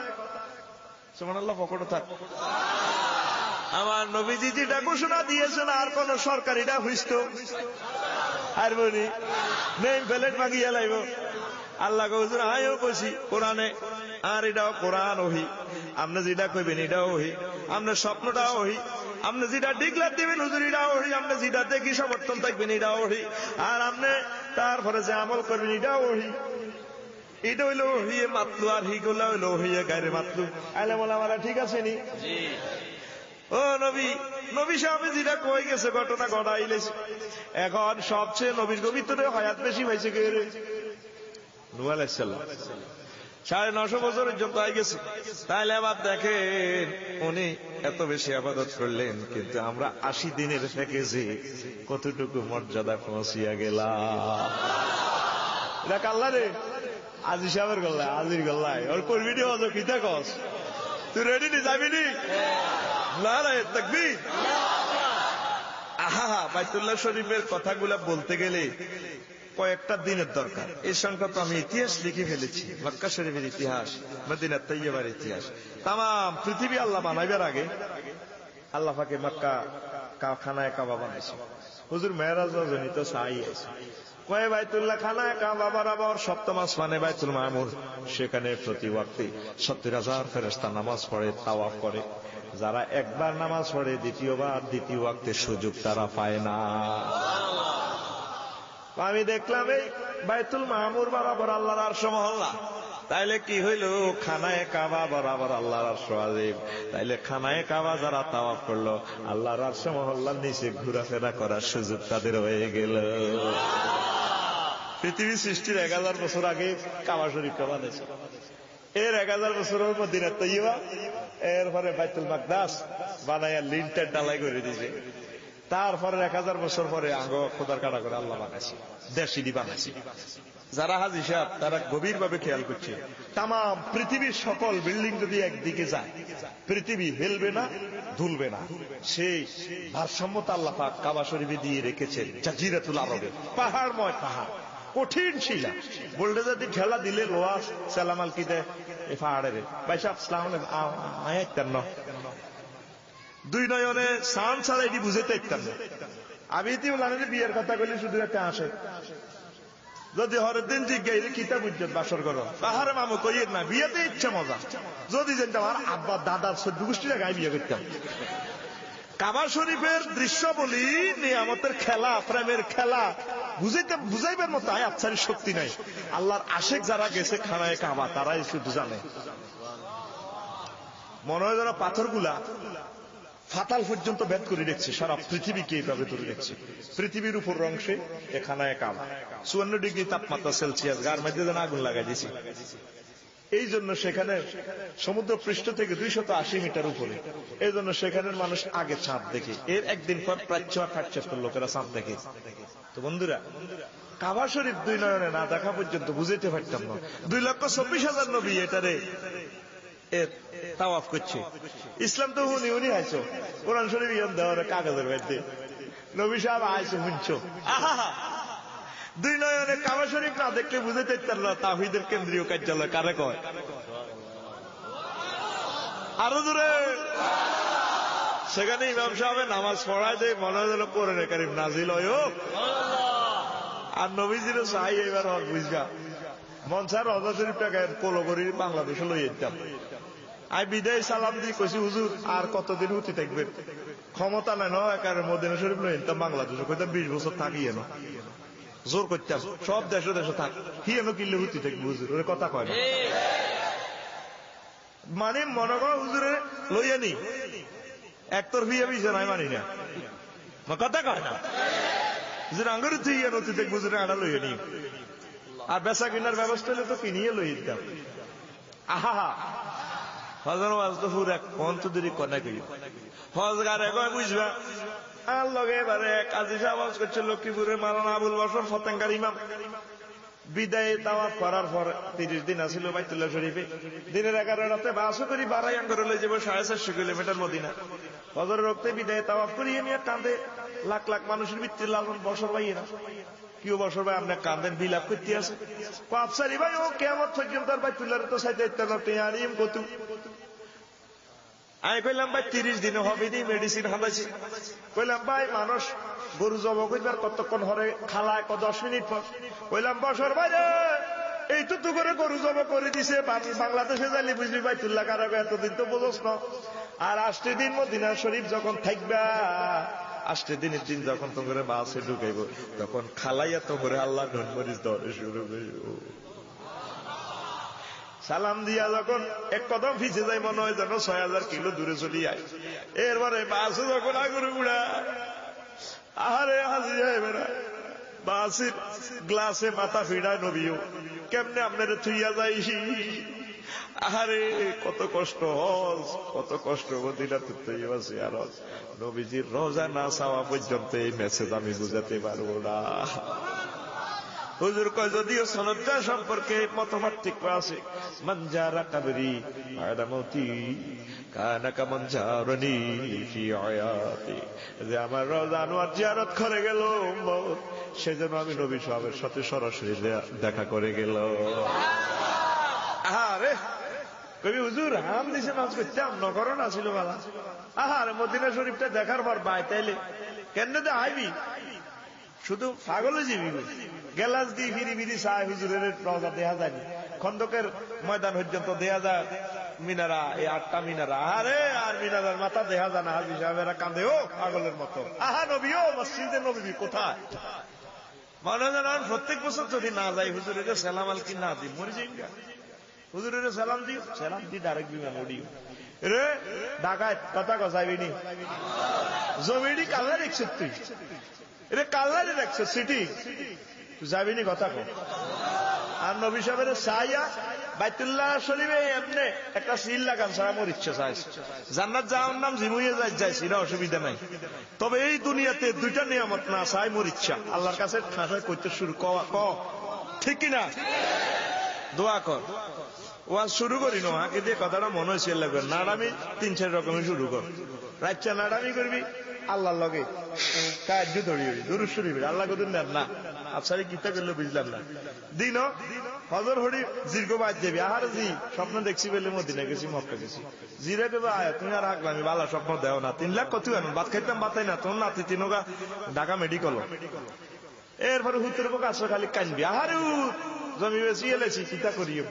সুবহানাল্লাহ, পকড়ে থাক। আমার নবীজি যেটা ঘোষণা দিয়েছেন আর কোন সরকারিটা হুইস্ত আর বলি নেই প্লেট মাগিয়া লাইব। আল্লাহ হুজুর আয়ও কইছি কোরআনে, আর এটাও কোরআন ওহি। আপনি যেটা কইবেন এটাও ওহি, আপনার স্বপ্নটাও ওহি, আপনি যেটা ডিক্লার দিবেন হুজুর এটাও ওহি, আপনি যেটা দেখি সমর্থন থাকবেন এটাও ওহি, আর আপনি তারপরে যে আমল করবেন এটাও ওহি। এটা হইলো ওহিয়ে মাতলু, আর হি গুলা হইলো ওহিয়ে গায়রে মাতলু। আলেম ওলামারা ঠিক আছে নি? ও নবী, নবী সাহেব যেটা কই গেছে ঘটনা ঘটাইলেছে। এখন সবচেয়ে নবীর ভিতরে হায়াত বেশি হয়েছে কে রে? নূহ আলাইহিস সালাম। 950 বছর পর্যন্ত হয়ে গেছে। তাইলে আবার দেখেন উনি এত বেশি আবাদত করলেন, কিন্তু আমরা 80 দিনের প্যাকেজে কতটুকু মর্যাদা পৌঁছিয়া গেলাম। এটা কাল্লা রে, আজি সাহেবের গল্লায়, আজির গল্লায় ওর করবি নি হজ কিতা কস? তুই রেডি নি, যাবি নি? না না তাকবীর। আহা, বাইতুল্লাহ শরীফের কথাগুলা বলতে গেলে কয়েকটা দিনের দরকার। এই সংখ্যা তো আমি ইতিহাস লিখে ফেলেছি। মক্কা শরীফের ইতিহাস, মদিনা তৈয়বার ইতিহাস, তাম পৃথিবী আল্লাহ বানাইবার আগে আল্লাহ পাকে মক্কা খানায় কাবা বানাইছে। হুজুর মেরাজ জনিত সাই আছে কয়ে বাইতুল্লাহ খানায় কাবা বরাবর সপ্তম আসমানে বাইতুল মামুর, সেখানে প্রতি ওয়াক্তে 70,000 ফেরেশতা নামাজ পড়ে, তাওয়াফ করে। যারা একবার নামাজ পড়ে দ্বিতীয়বার দ্বিতীয় ওয়াক্তের সুযোগ তারা পায় না। আমি দেখলাম এই বাইতুল মামুর বরাবর আল্লাহর আরশ মহল্লা। তাইলে কি হইল? খানায় কাবা বরাবর আল্লাহর আরশ আজিম। তাইলে খানায় কাবা যারা তাওয়াফ করলো, আল্লাহর আরশ মহল্লার নিচে ঘোরাফেরা করার সুযোগ তাদের হয়ে গেল। পৃথিবী সৃষ্টির 1000 বছর আগে কাবা শরীফটা বানাইছে। এর 1000 বছরের মদিনা তৈয়বা, এরপরে বাইতুল মাকদাস বানাইয়া লিন্টার ডালাই করে দিয়েছে। তারপরে 1000 বছর পরে আঙ্গ খোদার কাটা করে আল্লাহ বানাইছে, দেশিডি বানাইছে। যারা হাজি সাহেব তারা গভীর ভাবে খেয়াল করছে, তাম পৃথিবীর সকল বিল্ডিং যদি একদিকে যায়, পৃথিবী হেলবে না, দুলবে না। সেই ভারসাম্যতা আল্লাহ পাক কাবা শরীফে দিয়ে রেখেছেন। জাজিরাতুল আরবে পাহাড়ময় পাহাড়, কঠিন শিলা, বোল্ডেজার দিয়ে ঠেলা দিলে লোহা সালামাল কি দেয় এই পাহাড়ের। ভাই সাহেব সালাম আয়াতেন না, দুই নয়নে সান ছাড়া এটি বুঝাইতে ইত্যাম না। আমি ইতিউল্লাহের বিয়ের কথা কইলে শুধু একটা আসে, যদি হরের দিন জিজ্ঞাইলে কিতাব উজ্জ্বল বাসর করো, তাহারে মামু কইয়ের না, বিয়েতে ইচ্ছা মজা। যদি জানতাম আর আব্বা দাদার 14 গোষ্ঠীর গায়ে বিয়ে করতাম। কাবা শরীফের দৃশ্য বলি নিয়ামতের খেলা, প্রেমের খেলা, বুঝাইবার মতো আচ্ছারি শক্তি নাই। আল্লাহর আশেক যারা গেছে খানায় কাবা তারাই শুধু জানে। মনে হয় যেন পাথরগুলা ফাতাল পর্যন্ত ভেদ করে দেখছে, সারা পৃথিবীকে এইভাবে ধরে দেখছে। পৃথিবীর উপর অংশে এখানায় কাবা 54 ডিগ্রি তাপমাত্রা সেলসিয়াস, গার মধ্যে যেন আগুন লাগাই দিয়েছে। এই জন্য সেখানে সমুদ্র পৃষ্ঠ থেকে 280 মিটার উপরে, এই জন্য সেখানের মানুষ আগে চাঁদ দেখে, এর একদিন পর প্রাচ্য আর প্রাচ্যের লোকেরা চাঁদ দেখে। তো বন্ধুরা, কাবা শরীফ দুই নয়নে না দেখা পর্যন্ত বুঝাইতে পারতাম না। 2,24,000 নবী এটারে তাওয়াফ করছে। ইসলাম তো উনি আইছো, কোরআন শরীফ ইয়ন দেওয়ার কাগজের মধ্যে নবী সাহেব আইছো শুনছো। দুই নয়নে কাবা শরীফ না দেখলে বুঝাইতে পারতাম না তাওহীদের কেন্দ্রীয় কার্যালয় কারে কয়। আরো দূরে সেখানে ইমাম সাহেব নামাজ পড়ায় দেয়, মনে হয় যেন কোরআনে কারীম নাজিল হয়। আর নবীজিরও চাই এবার হক বুঝবা মনসার রজা শরীফটাকে পোলো করি বাংলাদেশে লই যেতাম। আই বিদায় সালাম দিয়ে কইছি, হুজুর আর কতদিন হতে থাকবেন? ক্ষমতা নাই ন একারে মদিনা শরীফ লই যেতাম বাংলাদেশে, কইতাম 20 বছর থাকি এনো, জোর করতাম সব দেশে দেশে থাক, কি এনো কিনলে হতে থাকবে হুজুর, ওরে কথা কয় না। মানে মনে কর হুজুরে লইয়া নি একতরফি বিষয় নাই, মানি না, কথা কয় না। হুজুর আঙ্গুরে তুই নথি থাকবে, হুজুরে আনা লইয়া নি। আর বেচা কিনার ব্যবস্থা হলে তো কিনিয়ে লই দিতাম। আহা হজর ওয়াজ তো পুরো অন্তদেরই কনা কই হজগারে কয় বুঝবা। আর লগে এবারে কাজী সাহেব ওয়াজ করছে লক্ষ্মীপুরের মাওলানা আবুল বাশর ফতেঙ্গার ইমাম। বিদায় তাওয়াফ করার পর 30 দিন আসিল বাইতুল্লাহ শরীফে। দিনের 11 রাতে বাসও করি বাড়াই করে লই যাব 450 কিলোমিটার মদিনা। ফজরের রক্তে বিদায় তাওয়াফ করিয়ে নিয়ে কাঁদে লাখ লাখ মানুষের ভিতরে লালন বছর ভাইয়েরা। কেউ বছর ভাই আপনার কান্দেন বিলাপ করতে আছে আফসারি ভাই ও কেমন পর্যন্ত আর বাইতুল্লাহ তো সাইতে আরিম কত আমি কইলাম ভাই 30 দিনে হবে নি মেডিসিন হাঁদাইছি। কইলাম ভাই মানুষ গরু জব কইবার কতক্ষণ হরে খালায় 10 মিনিট পর। কইলাম বছর ভাই এই তো করে গরু জব করে দিছে বাংলাদেশে যাইলে বুঝলি বাইতুল্লাহ কারা এতদিন তো বোঝস না। আর 8 দিন মদিনা শরীফ যখন থাকবা 8 দিনের দিন যখন তোমরা বাসে ঢুকাইব তখন খালাইয়া তোমরা আল্লাহ ধনমরিচ দরে শুরু করব। সালাম দিয়া যখন এক কদম ফিসে যায় মনে হয় যেন 6000 কিলো দূরে চলে যায়। এরপরে বাসে যখন আগুন উড়া আহারে হাজি যায় বেড়া বাসের গ্লাসে মাথা ফিরায় নবীও কেমনে আপনারা থুইয়া যাই। আহারে কত কষ্ট কত কষ্ট মদিনা তুই আর নবীজির রোজা না চাওয়া পর্যন্ত এই মেসেজ আমি বুঝাতে পারবো না। হুজুর কয় যদিও সনদটা সম্পর্কে মতপার্থক্য আছে। মঞ্জারা কাবরি আদামতি কানা কামান জারনি ফি আয়াতি, যে আমার রোজা আনোয়ার জিয়ারত করে গেল সেজন্য আমি নবী সাহেবের সাথে সরাসরি দেখা করে গেল। আহারে কবি হুজুর হাম দিছে নাচ করতাম নগরণ আসিল বালা। আহারে মদিনা শরীফটা দেখার পর বাই তাইলে কেন দে আইবি শুধু পাগলে যাবি গেলাস দিয়ে ফিরি ফিরি চাই হুজুরের রওজা দেখা যায়নি। খন্দকের ময়দান পর্যন্ত দেখা যায় মিনারা, এই 8টা মিনারা। আরে আর মিনারার মাথা দেখা যায় না। হাজি সাহেবেরা কান্দে ও পাগলের মতো। আহা নবী ও মসজিদে নবী কোথায়? মনে জানান প্রত্যেক বছর যদি না যাই হুজুরের সালাম আলকি না দিই মরে যাই। হুজুরের সালাম দিও, সালাম দি ডাইরেক্ট বিমান উড়িও রে ঢাকায় কথা কসাইবি নি জমিটি কাল্লা দেখছ তুই রে কাল্লারে দেখছ সিটি তুই যাবি নি কথা কো। আর নবী সাহেবের সাইয়া বাইতুল্লাহ শরীফে এমনি একটা সিল লাগান সারা মোর ইচ্ছা চাইছে জান্নাত যাওয়ার নাম জিমুইয়ে যাইছি না অসুবিধা নাই। তবে এই দুনিয়াতে 2টা নিয়ামত না চাই মোর ইচ্ছা আল্লাহর কাছে ঠাঁসাই করতে শুরু ক ঠিক কিনা দোয়া কর। ওয়াজ শুরু করি না আগে দিয়ে কথাটা মনে হয়েছে লাগবে নাড়ামি 3-4 রকমের শুরু কর। রাচ্চা নাড়ামি করবি আল্লাহর লগে কাজ ধরি দুরূদ শরীফ আল্লাহ কদিন নেন না আফসারি কিতা করলে বুঝলাম না। দিন হজর হরি দীর্ঘ বাদ যাবি। আহার জি স্বপ্ন দেখছি বলে মদিনা গেছি মক্কা গেছি জিরে দেবো আয় তুমি আর আগলামি বালা স্বপ্ন দেও না। 3 লাখ কত আনো ভাত খাইতাম বাতাই না তোর নাতি 3 ঢাকা মেডিকেল। এরপরে হুতের পোক আসো খালি কানবি আহারে জমি বেশি এলেছি চিন্তা করিও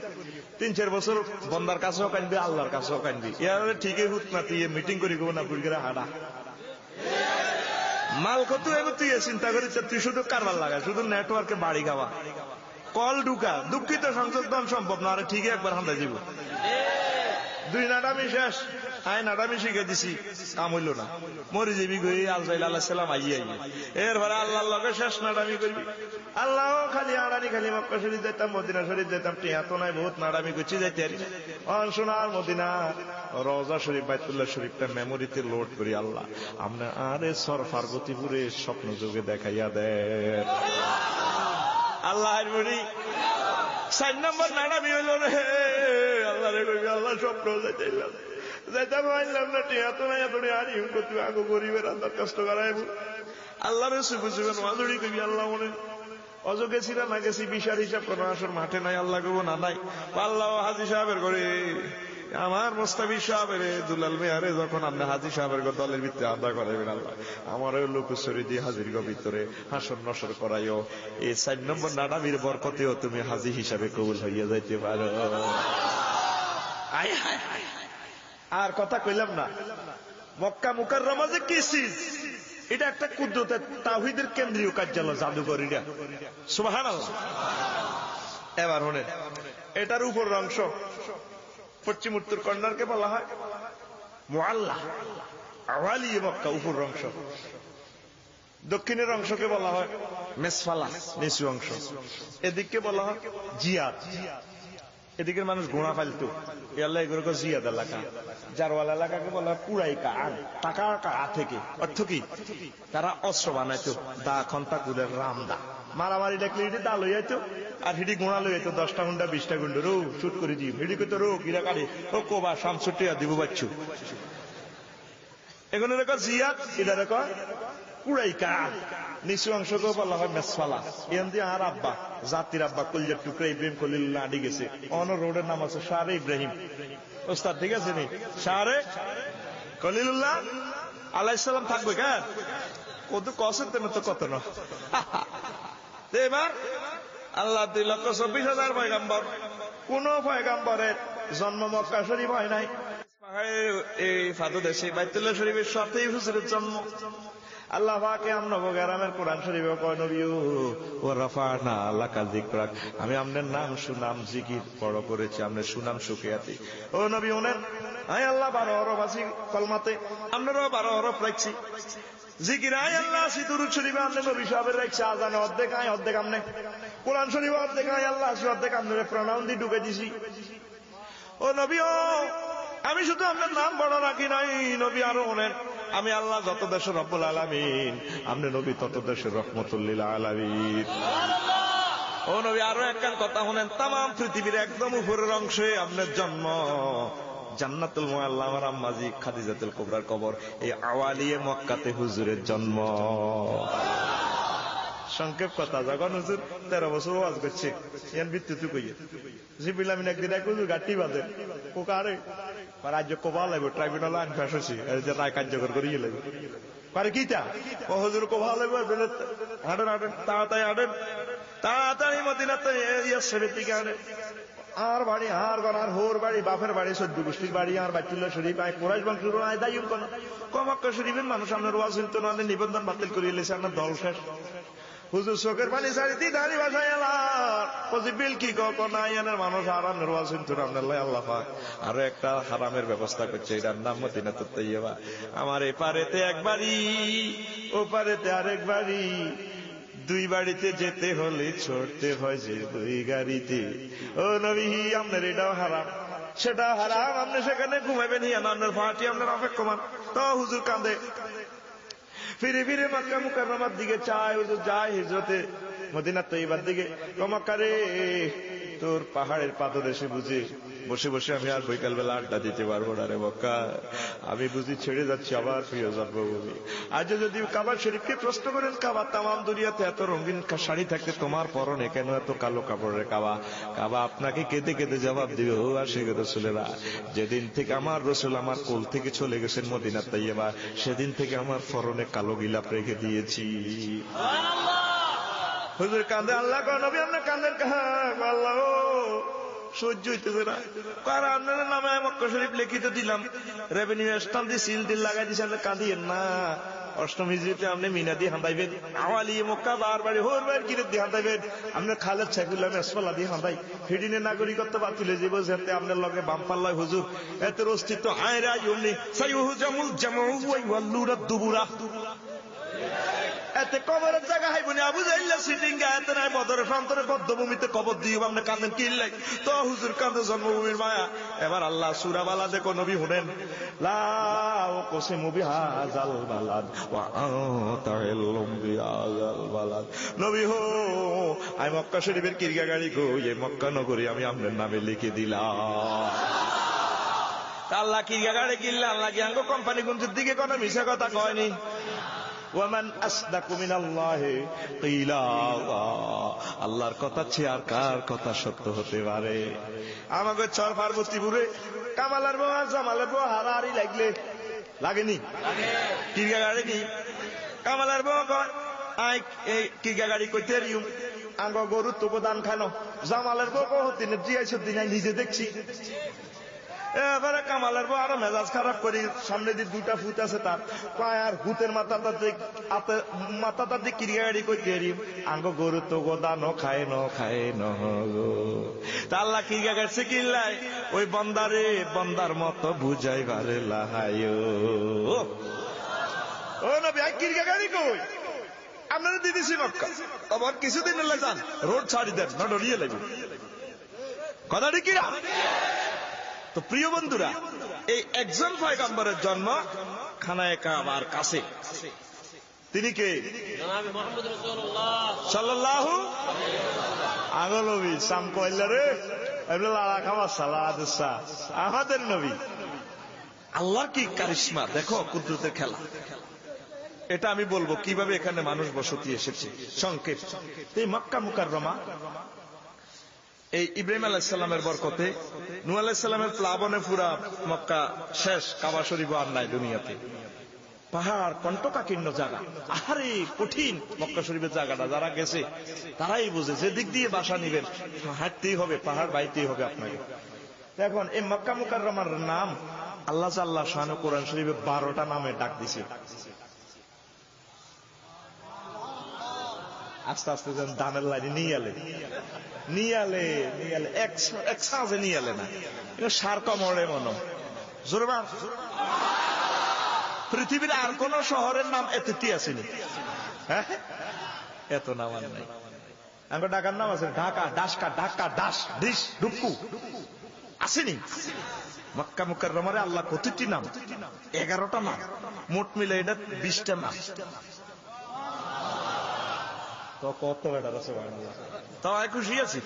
3-4 বছর বন্দার কাছেও কানবি আল্লাহর কাছেও কানবি। এর ঠিকই হুত না তুই মিটিং করি গো না বুড়িরা হাঁটা মাল কত এবার তুই চিন্তা করিস তুই শুধু কারবার লাগা শুধু নেটওয়ার্কে বাড়ি খাওয়া কল ঢুকা দুঃখিত সংশোধন সম্ভব না। আরে ঠিকই একবার হান্দা যাব 2 নাডামি শেষ আয় নাডামি শিখে দিছি কাম হইল না মরে যাবি গো আলজাইল আল্লাহ সালাম আইয়ে এরপরে আল্লাহর লগে শেষ নাডামি করবি। আল্লাহ খালি আড়ানি খালি মক্কা শরীফ যেতাম মদিনা শরীফ যেতাম টিয়া তো নাই বহুত নাডামি করছি যাইতে পারি সোনার মদিনা রওজা শরীফ বাইতুল্লাহ শরীফটা মেমোরিতে লোড করি আল্লাহ আমরা আরে সর পার্বতীপুরে স্বপ্ন যোগে দেখাইয়া দেন আল্লাহ। 4 নম্বর নাডামি হইল রে আল্লাহ রে কবি আল্লাহ স্বপ্ন যাইতাম যাইতাম আইলাম না টিয়া তো নাই এত আর ইউন করতে আগো গরিবের আল্লাহ কষ্ট করাইব আল্লাহ রে শুভ শুভেন মাজুরি কবি আল্লাহ মনে অজ গেছিলাম না গেছি বিচার হিসাব কোন আসর মাঠে নাই আল্লাহ কব না নাই আল্লাহ হাজি সাহেবের করে আমার মোস্তাফিজ সাহেবের দুলাল মেয়ারে যখন আপনি হাজি সাহেবের দলের ভিতরে আদা করাইবেন আল্লাহ আমার ওই লোকসরি দিয়ে হাজির ভিতরে হাসর নসর করাইও। এই 4 নম্বর নাডামির বরকতেও তুমি হাজি হিসাবে কবুল হইয়া যাইতে পারো। আর কথা কইলাম না মক্কা মুকাররমা যে কি চিজ এটা একটা কুদরতের তাওহীদের কেন্দ্রীয় কার্যালয় জাদুঘর এটা সুবহানাল্লাহ। এবার শুনেন এটার উপর অংশ পশ্চিম উত্তর কর্নারকে বলা হয় মুআল্লা আওয়ালি মক্কা উপর অংশ, দক্ষিণের অংশকে বলা হয় মেসফালা নিচু অংশ, এদিককে বলা হয় জিয়াদ এদিকের মানুষ ঘোড়া ফালতো আল্লাহ এগুলোকে জিয়াদ এলাকা। জারওয়াল এলাকাকে বলা হয় পুরাইকা টাকা থেকে অর্থ কি তারা অস্ত্র বানাইতো দা খন্তা কুলের রামদা মারামারি দেখলে হিটি দা লই আইতো আর হিটি গুণা লই আইতো 10টা গুন্ডা 20টা গুন্ডা রো শুট করে দিই হিটি কইতো রো কিরা কাটে ও কোবা 65 টাকা দিব বাচ্চু এখন রেখো জিয়াত এটা রেখো কুড়াইকা নিচু অংশকে বলা হয় মেসফালা এখান দিয়ে আর আব্বা জাতির আব্বা কলজার টুকরা ইব্রাহিম খলিলুল্লাহ আডি গেছে অন রোডের নাম আছে শাহরে ইব্রাহিম ওস্তাদ ঠিক আছে নি শাহরে খলিলুল্লাহ আলাইহিস সালাম থাকবে কেন কত কসের তেমন তো কত না এবার আল্লাহ 2,24,000 পয়গাম্বর কোন পয়গাম্বরের জন্ম মক্কা শরীফ হয় নাই পাহাড়ের এই ফাদদেশে বাইতুল্লাহ শরীফের সাথেই হুজুরের জন্ম আল্লাহ পাকে আমনবগ্রামের কোরআন শরীফে কয় নবী ও রাফানা লাকা যিকরাক আমি আপনার নাম সুনাম জিকির বড় করেছি আপনার সুনাম সুকিয়াতি ও নবী ওনেন আয় আল্লাহ 12 হরফ আছে কলমাতে আপনারও 12 হরফ রাখছি জিকির আয় আল্লাহ আছে দুরূদ শরীফে আপনি নবী সাহেবের রাখছি আজানে অর্ধেক আয় অর্ধেক আপনি কোরআন শরীফে অর্ধেক আয় আল্লাহ আছে অর্ধেক আপনার প্রণাম দিয়ে ঢুকে দিছি ও নবী ও আমি শুধু আপনার নাম বড় রাখি নাই নবী আরো ওনেন আমি আল্লাহ যত দেশের রব্বুল আলামিন আপনি নবী তত দেশের রহমতুল লিল আলামিন ও নবী আরো একখান কথা শুনেন তাম পৃথিবীর একদম উপরের অংশে আপনার জন্ম জান্নাতুল মুআল্লা আমার আম্মাজি খাদিজাতুল কুবরার কবর এই আওয়ালিয়ে মক্কাতে হুজুরের জন্ম সংক্ষেপ কথা যখন হুজুর 13 বছর ওয়াজ করছে ইয়ান বিদ্যুৎ কইয়ে জিবিল আমিন একদিন এক হুজুর গাটি বাজে কোকারে রাজ্য কোবা লাগবে ট্রাইব্যুনাল আইন পাস হয়েছে যে রায় কার্যকর করিয়ে লাগবে পারে কিটা ও হুজুর কোবা লাগবে হাঁটেন হাঁটেন তাড়াতাড়ি হাঁটেন তাড়াতাড়ি মদিনাতে ইয়াসরিফের দিকে হাঁটেন আর বাড়ি আর ঘর আর হোর বাড়ি বাপের বাড়ি 14 গোষ্ঠীর বাড়ি আর বাইতুল্লাহ শরীফ আয় কুরাইশ বংশের আয় দায়ুম কোন মক্কা শরীফের মানুষ আপনার ওয়াজ শুনতো না নিবন্ধন বাতিল করিয়ে লেছে আপনার দল শেষ হুজুর চোখের পানি ছাড়ি দি দাঁড়ি বাসায় এলার কি কনাইয়ানের মানুষ আরামের ওয়াজ শুনতো আপনার আল্লাহ পাক আরো একটা হারামের ব্যবস্থা করছে এটার নাম মদিনাতুত তাইয়্যিবা আমার এপারেতে এক বাড়ি ও পারেতে আরেক বাড়ি দুই বাড়িতে যেতে হলে ছড়তে হয় যে দুই গাড়িতে ও নবী আপনার এটাও হারাম সেটা হারাম আপনি সেখানে ঘুমাবেন হিয়ান আপনার ফাটি আপনার অপেক্ষমান তো হুজুর কান্দে ফিরে ফিরে মক্কা মুকাররমার দিকে চায় হুজুর যায় হিজরতে মদিনা তৈয়বার দিকে মক্কা রে তোর পাহাড়ের পাদদেশে বুঝি বসে বসে আমি আর বৈকালবেলা আড্ডা দিতে পারবো না রে মক্কা আমি বুঝি ছেড়ে যাচ্ছি আবার প্রিয় জন্মভূমি আজ যদি কাবা শরীফকে প্রশ্ন করেন কাবা তামাম দুনিয়াতে এত রঙিন শাড়ি থাকতে তোমার পরনে কেন এত কালো কাপড়ের কাবা কাবা আপনাকে কেঁদে কেঁদে জবাব দিবে ও আশিক রাসূলেরা যেদিন থেকে আমার রসুল আমার কোল থেকে চলে গেছেন মদিনা তাইয়্যিবা সেদিন থেকে আমার পরনে কালো গিলাপ রেখে দিয়েছি হুজুর কান্দে আল্লাহ কয় নবী আপনি কান্দেন আল্লাহ সহ্য হইতেছে না কারণ আপনার নামে মক্কা শরীফ লিখিত দিলাম রেভিনিউ স্ট্যাম্প দিয়ে সিল দিল লাগাই দিয়েছেন কাঁদিয়েন না অষ্টম হিজরিতে আপনি মিনা দিয়ে হাঁদাইবেন আওয়ালি মক্কা বারবারে হোর বার কিরে দিয়ে হাঁদাইবেন আপনার খালেদ সাইফুল্লাহ মেসফালা দিয়ে হাঁদাই ফিডিনের নাগরিকত্ব বাতিল হয়ে যাবো যাতে আপনার লগে বাম্পাল্লায় হুজুর এত অস্তিত্ব আয় রায় অমনি সাইহু জামুল জামাউ ওয়াই ওয়াল্লুরাদ দুবুরা এতে কবরের জায়গা হাইবনি আবু জাইল্লা সিটিং গায়তে নাই বদরের প্রান্তরে বদ্ধভূমিতে কবর দিয়ে আপনি কাঁদেন কিল্লাই তো হুজুর কাঁদে জন্মভূমির মায়া এবার আল্লাহ সূরা বালা দেখো নবী শুনেন লা উকসিমু বিহাযাল বালাদ ওয়া আনতা ইল্লুম বিহাযাল বালাদ নবী হো আমি মক্কা শরীফের কিরগা গাড়ি গো এই মক্কা নগরী আমি আপনার নামে লিখে দিলাম আল্লাহ কিরগা গাড়ি কিনলে আল্লাহ কি আঙ্গ কোম্পানি গুঞ্জের দিকে কোনো মিশা কথা কয়নি ওয়ামান আসদাকু মিনাল্লাহি কিলা আল্লাহর কথা চেয়ে আর কার কথা সত্য হতে পারে আমাকে চর পার্বতীপুরে কামালার বউ আর জামালের বউ হারাহারি লাগলে লাগেনি কিরগা গাড়ি কি কামালার বউ কয় আই এই কিরগা গাড়ি কইতে রিউ আঙ্গ গরু তো দান খানো জামালের বউ কহতিনে জিয়াইছ দিন নিজে দেখছি এবারে কামালের বউ আরো মেজাজ খারাপ করি সামনে দিয়ে দুটা ফুট আছে তার পায়ার হুতের মাথাটা দিয়ে কিরিয়া গাড়ি কই দেরি আঙ্গ গরু তো গোদা ন খায় গো তা আল্লাহ কিরিয়া গাড়ছে কিনলাই ওই বন্দারে বন্দার মতো বুঝাইবারে লাহায় ও নবী আই কিরিয়া গাড়ি কই আপনারা দিয়ে দিছি মক্কা আবার কিছুদিন এলে যান রোড ছাড়ি দেন না ডরিয়ে লাগবে কথা ঠিক কিনা তো প্রিয় বন্ধুরা এই একজন পয়গম্বরের জন্ম খানায়ে কাবার কাছে তিনি কে? জনাবে মুহাম্মদ রাসূলুল্লাহ সাল্লাল্লাহু আগল নবী সাম কইলা রে এগুলো লাড়া খাওয়া সালাদসা আমাদের নবী। আল্লাহর কি কারিশমা দেখো, কুদরতের খেলা। এটা আমি বলবো কিভাবে এখানে মানুষ বসতি এসেছে সংক্ষেপ। এই মক্কা মুকাররমা, এই ইব্রাহিম আলাইহিস সালামের বরকতে, নূহ আলাইহিস সালামের প্লাবনে পুরা মক্কা শেষ, কাবা শরীফ আর নাই দুনিয়াতে। পাহাড় কণ্টকাকীর্ণ জায়গা, আহারে কঠিন মক্কা শরীফের জায়গাটা। যারা গেছে তারাই বুঝে যে দিক দিয়ে বাসা নিবেন, হাঁটতেই হবে, পাহাড় বাইতেই হবে আপনাকে। এখন এই মক্কা মুকাররমার নাম আল্লাহ আল্লাহ শানু কোরআন শরীফে 12টা নামে ডাক দিছে। আস্তে আস্তে যেন দানের লাইনে নিয়ে আলে এক সাজে নিয়ে আলে না, সার কমরে মনে জোরে মার। পৃথিবীর আর কোন শহরের নাম এতটি আসেনি, হ্যাঁ এত নাম আর নাই। আমার ঢাকার নাম আছে ঢাকা, ডাসকা, ঢাকা, ডাস, ডিস, ডুক্কু আসেনি। মক্কা মুকাররমারে আল্লাহ কতটি নাম? 11টা নাম, মোট মিলে এটা 20টা নাম। তো কত বেটার আছে তাও খুশি আছি।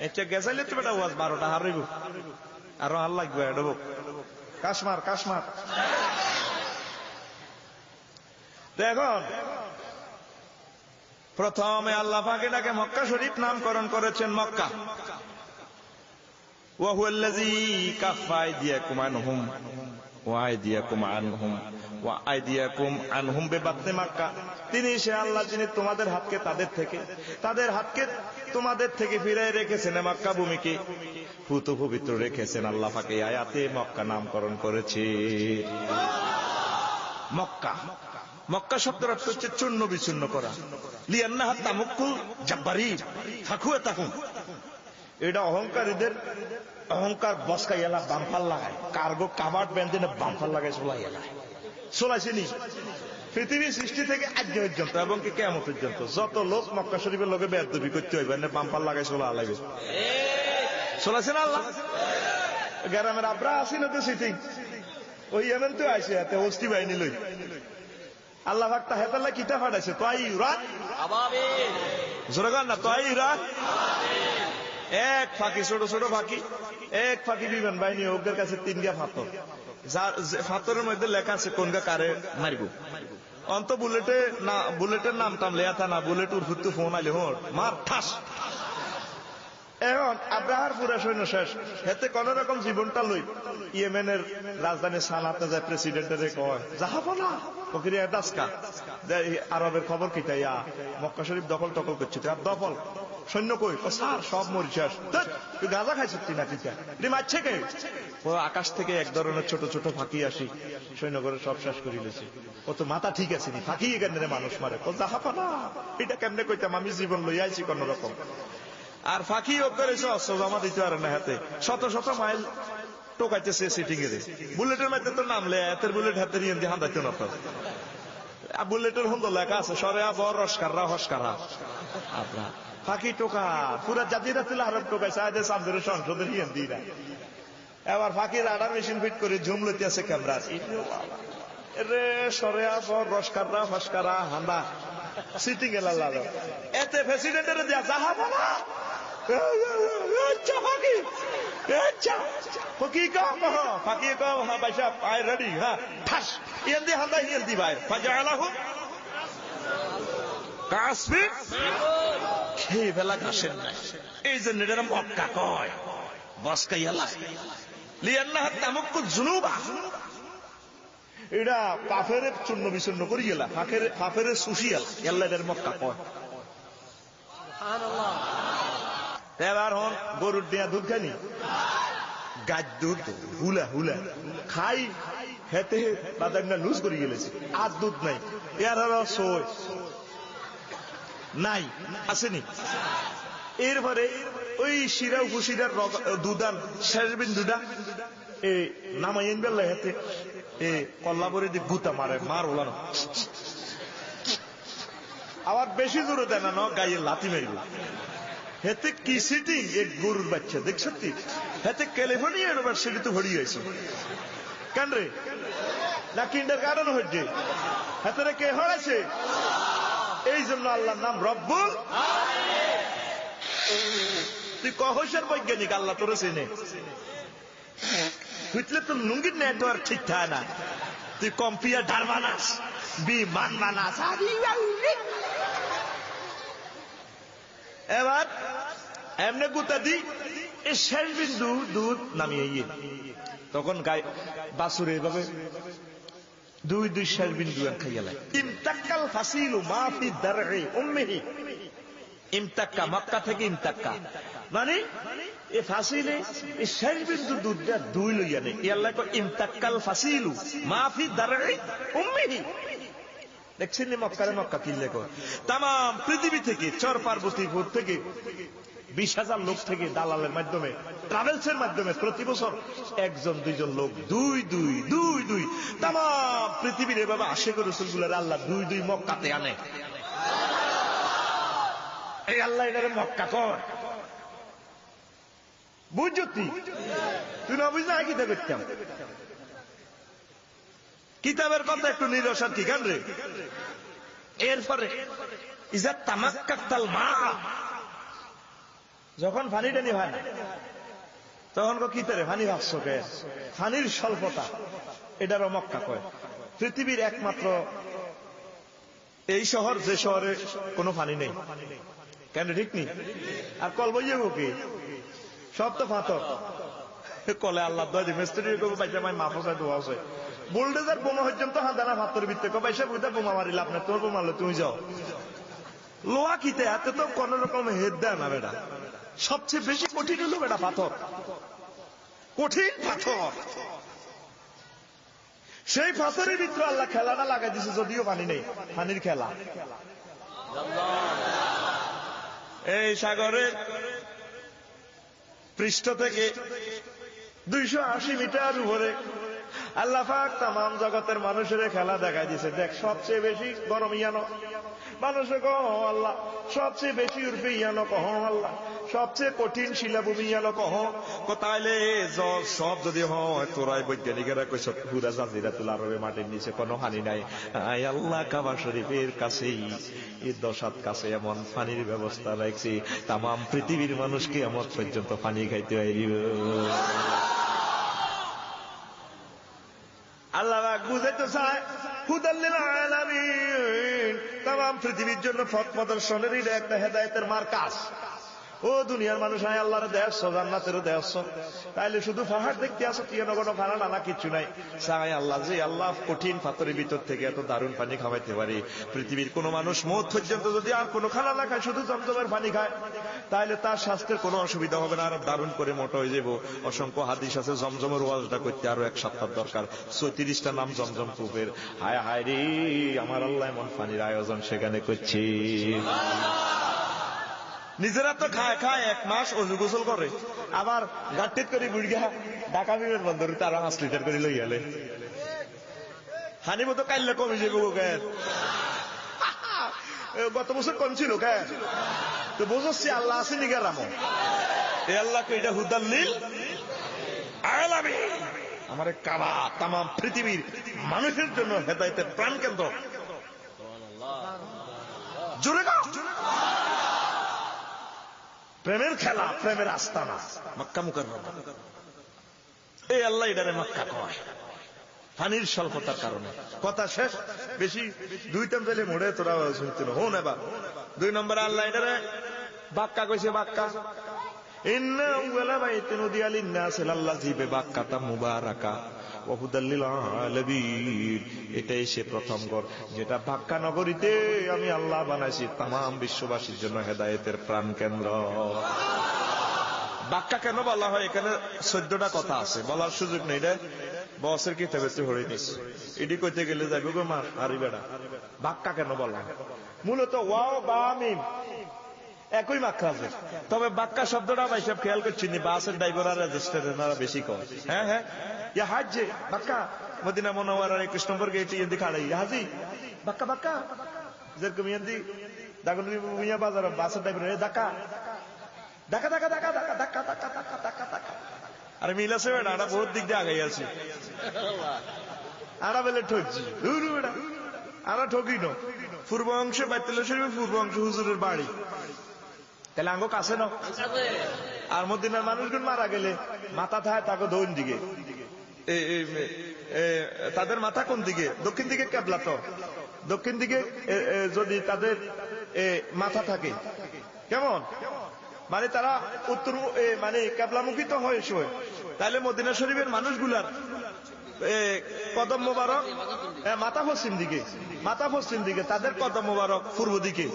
এটা গেছাইলে তো বেটা ওয়াজ 12টা হারইব, আরো হার লাগবে। ডবক কাশমার কাশমার। দেখুন, প্রথমে আল্লাহ পাক এটাকে মক্কা শরীফ নামকরণ করেছেন মক্কা। ওয়া হুয়াল্লাযী কাফফা আইদিয়াকুম আনহুম ওয়া আইদিয়াকুম আনহুম ওয়া আইদিয়াকুম আনহুম বিবাতনি মক্কা। তিনি সে আল্লাহ যিনি তোমাদের হাতকে তাদের থেকে, তাদের হাতকে তোমাদের থেকে ফিরায় রেখেছেন মক্কা ভূমিকে পুত পবিত্র রেখেছেন। আল্লাহ পাক এই আয়াতে মক্কা নামকরণ করেছে মক্কা। মক্কা শব্দের অর্থ হচ্ছে চূর্ণ বিচূর্ণ করা। লিয়ান্নাহা তামুক্কুল জাব্বারিন ফাকুয়া তাকুম। এটা অহংকারীদের অহংকার বসকাই এলা বাম্পার লাগায়, কার্গো কাবাট বেঁধে বাম্পার লাগায় চলাই এলায় চলাইছেনি। পৃথিবীর সৃষ্টি থেকে আজ পর্যন্ত এবং কি কিয়ামত পর্যন্ত যত লোক মক্কা শরীফের লোকে বেয়াদবি করতে হইবে না, বাম্পার লাগায় চলা লাগবে। চলাইছে না আল্লাহ? গ্রামের আব্রা আসি না তো সিটিং ওই এমন তো আইসে হাতে অস্তি বাহিনী লই আল্লাহ ভাগটা হেতাল্লা কিতা ফাটাইছে তো ইউরান জোরগান না তো ইউরান এক ফাঁকি, ছোট ছোট ফাঁকি, এক ফাঁকি বিমান বাহিনী ওদের কাছে 3 ফাতর, যার ফাতরের মধ্যে লেখা আছে কোন গা কারে মারিব। অন্ত বুলেটের নাম টাম লেখা না, বুলেট উর্ফুত্তু ফোন আইলে হোর মার ঠাস। এখন আব্রাহার পুরা সৈন্য শেষ, হেতে কোন রকম জীবনটা লই ইয়েমেনের রাজধানী সানাতে যায় প্রেসিডেন্টের কয় যাহাবো না প্রক্রিয়া দাসকা আরবের খবর কিটাইয়া মক্কা শরীফ দখল টকল করছে। আর দখল সৈন্য কই স্যার সব মরি শেষ, তুই গাঁজা খাইছিস না টিকা মারছে কে? আকাশ থেকে এক ধরনের ছোট ছোট ফাঁকি আসি সৈন্য করে সব শেষ করে দিয়েছে। ও তো মাথা ঠিক আছে নি, ফাঁকি কেন মানুষ মারে? যাহাবো না এটা কেমনে কইতাম, আমি জীবন লই আইছি কোন রকম। আর ফাঁকি ও করেছে অস্ত্র জমা দিতে পারে না হাতে, শত শত মাইল টোকাইতেছে সিটিং এর। বুলেটের মধ্যে তো নামলে এতের বুলেট হাতে নিয়ে হাঁদাইতে না তো। বুলেটের হন্দ লেখা আছে সরে আবর রসকাররা হসকারা। আপনার ফাঁকি টোকা পুরা জাতিরা তুলে আরব টোকাইছে আজ সামদের সংসদের হিয়েন দিই না। এবার ফাঁকির রাডার মেশিন ফিট করে ঝুম লইতে আছে ক্যামেরা রে সরে আবর রসকাররা হসকারা হান্দা সিটিং এ লাল এতে প্রেসিডেন্টের দেয়া যাহাবো না ফাঁকি কি কম ফাঁকি কম হ্যাঁ ভাই সাহেব আই রেডি হ্যাঁ ঠাস ইয়েন দি হান্দা ইয়েন দি ভাই ফাজা আলাহু কাসবিন খেয়ে ফেলা ঘাসের নাই। এই জন্য এটা মক্কা কয় বসকাইয়ালা লিয়ান্নাহা তামুক্কুল জুনুবা। এটা পাফের চূর্ণ বিচূর্ণ করি গেলা পাফের সুশিয়াল এল্লা এদের মক্কা কয়। এবার হন গরুর দেয়া দুধ খানি গাছ দুধ হুলা হুলা খাই হেতে বাদামটা লুজ করে গেলেছে আর দুধ নাই। এর সই নাই আসেনি। এরপরে ওই শিরা উপশিরার দুধান শেষ বিন্দুটা এ নামাইন বেলা হেতে এ কল্লাবরে দিয়ে গুতা মারে মার ওলানো আবার বেশি জোরে দেয় না গায়ে লাথি মারিব। হেতে কি সিটিং এক গরুর বাচ্চা দেখ সত্যি হেতে ক্যালিফোর্নিয়া ইউনিভার্সিটিতে ভরি হয়েছে কেন রে না কিন্ডার গার্ডেন হচ্ছে হাতে কে হয়েছে? এই জন্য আল্লাহর নাম রব্বুল। তুই কহসের বৈজ্ঞানিক, আল্লাহ তোর চেনে। বুঝলে তোর লুঙ্গির নেটওয়ার্ক ঠিক থাকে না, তুই কম্পিউটার বানাস, বিমান বানাস। এবার এমনি গুতা দি এই শেষ বিন্দু দুধ নামিয়ে ইয়ে, তখন গায়ে বাসুরে এভাবে দুই দুই শেষ বিন্দু খাইয়া লাগে। ইমতাক্কাল ফাসিলু মাফি দারহি উম্মিহি। ইমতাক্কা মক্কা থেকে ইমতাক্কা মানে এ ফাসিলে এই শেষ বিন্দু দুধটা দুই লইয়া নেই। আল্লাহ কয় ইমতাক্কাল ফাসিলু মাফি দারহি উম্মিহি। দেখছেন মক্কারে মক্কা কিনলে তাম পৃথিবী থেকে চর পার্বতীপুর থেকে 20,000 লোক থেকে দালালের মাধ্যমে ট্রাভেলসের মাধ্যমে প্রতি বছর একজন দুইজন লোক দুই দুই দুই দুই তাম পৃথিবীর এভাবে আশেখ রসুলগুলার আল্লাহ দুই দুই মক্কাতে আনে। এই আল্লাহ এটারে মক্কা কর। বুঝতি তুই না বুঝলে আর কিতা করতাম। কিতাবের কথা একটু নিরসার কি গান রে। এরপরে ইজা তামাক্কাতাল মা, যখন পানি টানি হয় না তখন কি তারে পানি ভাবছ কে? পানির স্বল্পতা এটারও মক্কা কয়। পৃথিবীর একমাত্র এই শহর যে শহরে কোনো পানি নেই, কেন ঠিক নেই? আর কল বইয়ে কি সব তো পাথর। কলে আল্লাহ দয় মিস্ত্রি বাইসা মাই মাফসায় দোয়া আছে বোল্ডেজার বোমা পর্যন্ত হাতানা পাথর ভিত্তে বাইসা বুঝতে বোমা মারিলে আপনার তোর বোমা মারলে তুমি যাও। লোহা কিতে হাতে তো কোন রকম হেদ দেয় না বেটা। সবচেয়ে বেশি কঠিন হলো বেটা পাথর, কঠিন পাথর। সেই পাথরের ভিতরে আল্লাহ খেলাটা লাগাই দিছে, যদিও পানি নেই, পানির খেলা। এই সাগরের পৃষ্ঠ থেকে 280 মিটার উপরে আল্লাহ পাক তাম জগতের মানুষের খেলা দেখাই দিছে। দেখ সবচেয়ে বেশি গরম ইয়ানো মানুষে কহ আল্লাহ, সবচেয়ে বেশি উর্ফে ইয়ানো কহ আল্লাহ, সবচেয়ে কঠিন শিলাভূমি ইয়ানো কহ। তাইলে সব যদি হয় তোরাই বৈজ্ঞানিকেরা কইস পুরা জাজিরাতুল আরবে মাটির নিচে কোনো হানি নাই। আয় আল্লাহ কাবা শরীফের কাছেই এই 10 কাছে এমন পানির ব্যবস্থা রাখছি তাম পৃথিবীর মানুষকে এমন পর্যন্ত পানি খাইতে পারিব। আল্লাহ বুঝাইতে চায় হুদাল্লিল আলামিন, তাম পৃথিবীর জন্য পথ প্রদর্শনের একটা হেদায়েতের মার্কাজ। ও দুনিয়ার মানুষ, আয় আল্লাহর দেখছ, জান্নাতেরও দেখছ, তাইলে শুধু পাহাড় দেখতে আসো, কি কোনো ফানা নানা কিচ্ছু নাই। চাই আল্লাহ যে আল্লাহ কঠিন পাথরের ভিতর থেকে এত দারুণ পানি খাওয়াইতে পারি। পৃথিবীর কোন মানুষ মৌত পর্যন্ত যদি আর কোনো খানা না খায়, শুধু জমজমের পানি খায়, তাহলে তার স্বাস্থ্যের কোনো অসুবিধা হবে না, আর দারুণ করে মোটা হয়ে যাব। অসংখ্য হাদিস আছে জমজমের ওয়াজটা করতে আরো 1 সপ্তাহ দরকার। 34টা নাম জমজম কূপের। হায় হায় রে, আমার আল্লাহ এমন পানির আয়োজন সেখানে করছি। নিজেরা তো খায় খায় 1 মাস অজু গোসল করে, আবার গাঁটিত করে বুড়িয়া ঢাকা বিমান বন্দরে তারা 5 লিটার করে লই গেলে হানি মতো কাইলে কমে যাবে। গত বছর কম ছিল কেন তো বুঝছি আল্লাহ আছে নিগা রামো। এ আল্লাহকে এটা হুদাল্লিল আলামিন, আমার কাবা তাম পৃথিবীর মানুষের জন্য হেদায়েতের প্রাণ কেন্দ্র। জোরে গাও, প্রেমের খেলা, প্রেমের আস্তানা মক্কা মুকাররমা। এই আল্লাহ এটারে মক্কা কয় পানির স্বল্পতার কারণে। কথা শেষ, বেশি 2 টাইম চাইলে মোড়ে তোরা শুনতে না। হন এবার 2 নম্বরে আল্লাহ এটারে বাক্কা কইছে। বাক্কা ইন্না আউয়ালা বাইতিন উদিয়া লিন-নাসি লাল্লাযী বিবাক্কাতা মুবারাকা ওয়া হুদাল লিল আলামিন। এটাই সে প্রথম ঘর যেটা বাক্কা নগরীতে আমি আল্লাহ বানাইছি तमाम বিশ্ববাসীর জন্য হেদায়েতের প্রাণ কেন্দ্র। বাক্কা কেন বলা হয়? এখানে 14টা কথা আছে, বলার সুযোগ নেই রে। বসের কিতাবে তো হয়ে নিছে, এডি কইতে গেলে যাবে গো মা হারি বেড়া। বাক্কা কেন বলা হয়? মূলত ওয়াও বা মিম একই মাখরাজে, তবে বাক্কা শব্দটা ভাই সব খেয়াল করছিনি। বাসের ড্রাইভার আর রেজিস্ট্রেশনারা বেশি কয়। হ্যাঁ হ্যাঁ, ইয়া হাজ্জে বাক্কা মদিনা মুনাওয়ারার 21 নম্বর গেটে ইন্দি খাড়াই হাজি বাক্কা বাক্কা যেরকম ইন্দি দাগনবি মিয়া বাজার বাসের ড্রাইভার ধাক্কা ধাক্কা ধাক্কা ধাক্কা ধাক্কা ধাক্কা ধাক্কা ধাক্কা ধাক্কা ধাক্কা। আরে মিল আছে বেটা, আটা বহুত দিক দিয়ে আগাই আছি, আটা বেলে ঠকছি। আমরা ঠকি ন পূর্ব অংশে বাইতুল শরীফের পূর্ব অংশ হুজুরের বাড়ি, তাহলে আঙ্গ কাছে ন। আর মদিনার মানুষগুলো মারা গেলে মাথা থাকে তাকে দক্ষিণ দিকে, তাদের মাথা কোন দিকে? দক্ষিণ দিকে কেবলা তো, দক্ষিণ দিকে যদি তাদের মাথা থাকে কেমন, মানে তারা উত্তর মানে কেবলামুখী তো হয় শোয়, তাহলে মদিনা শরীফের মানুষগুলার কদম মোবারক মাথা পশ্চিম দিকে, মাথা পশ্চিম দিকে, তাদের কদম মোবারক পূর্ব দিকে,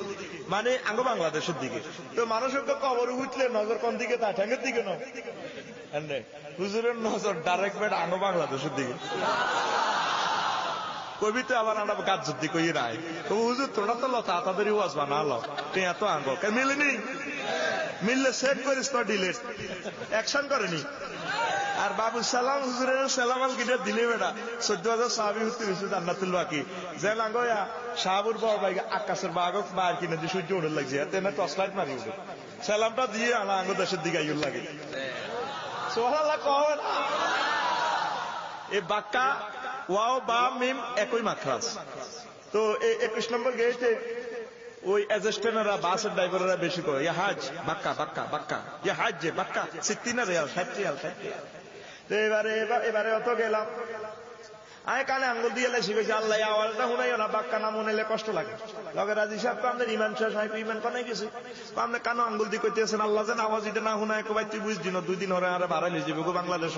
মানে আঙ্গ বাংলাদেশের দিকে। তো মানুষের কবর উঠলে নজর কোন দিকে? তা ঠ্যাঙ্গের দিকে ন, হুজুরের নজর ডাইরেক্ট বেড আঙ্গ বাংলাদেশের দিকে। কবি তো আবার আমরা গাছ যুদ্ধি কই রায়, তবু হুজুর তোরা তো লতা তাদের ওয়াজ বানা লো এত আঙ্গ মিলেনি, মিললে সেভ করিস না, ডিলেট অ্যাকশন করেনি। আর বাবু সালাম হুজুরের সালামাল কিনে দিলে বেটা 14,000 সাহাবি হতে হয়েছে জান্নাতুল বাকি যে লাঙ্গয়া সাহাবুর বড় ভাই আকাশের বাঘ বার কিনে দিয়ে সূর্য উঠে লাগছে এতে না টর্চ লাইট মারি উঠে সালামটা দিয়ে আনা আঙ্গ দেশের দিকে আইল লাগে। সোহাল্লাহ কহ না এ বাক্কা ওয়াও বা মিম একই মাখরাজ। তো এই 21 নম্বর গেটে ওই অ্যাসিস্ট্যান্টরা বাসের ড্রাইভাররা বেশি করে ইয়া হাজ বাক্কা বাক্কা বাক্কা ইয়া হাজ যে বাক্কা 60 রিয়াল 60 রিয়াল 60 রিয়াল। তো এবারে অত গেলাম আমি কানে আঙ্গুল দিয়ে লেছি গেছি আল্লাহ আওয়াজটা শুনাইও না, বাক্কা না মনে কষ্ট লাগে। লগে রাজি সাহেব আমাদের ইমান শেষ হয়, ইমান কনে গেছি আপনি কানো আঙ্গুল দিয়ে কইতেছেন আল্লাহ যেন আওয়াজ এটা না শুনায় ভাই তুই বুঝ দিন 2 দিন হরে আরে বাড়াই লিয়ে যাবো বাংলাদেশ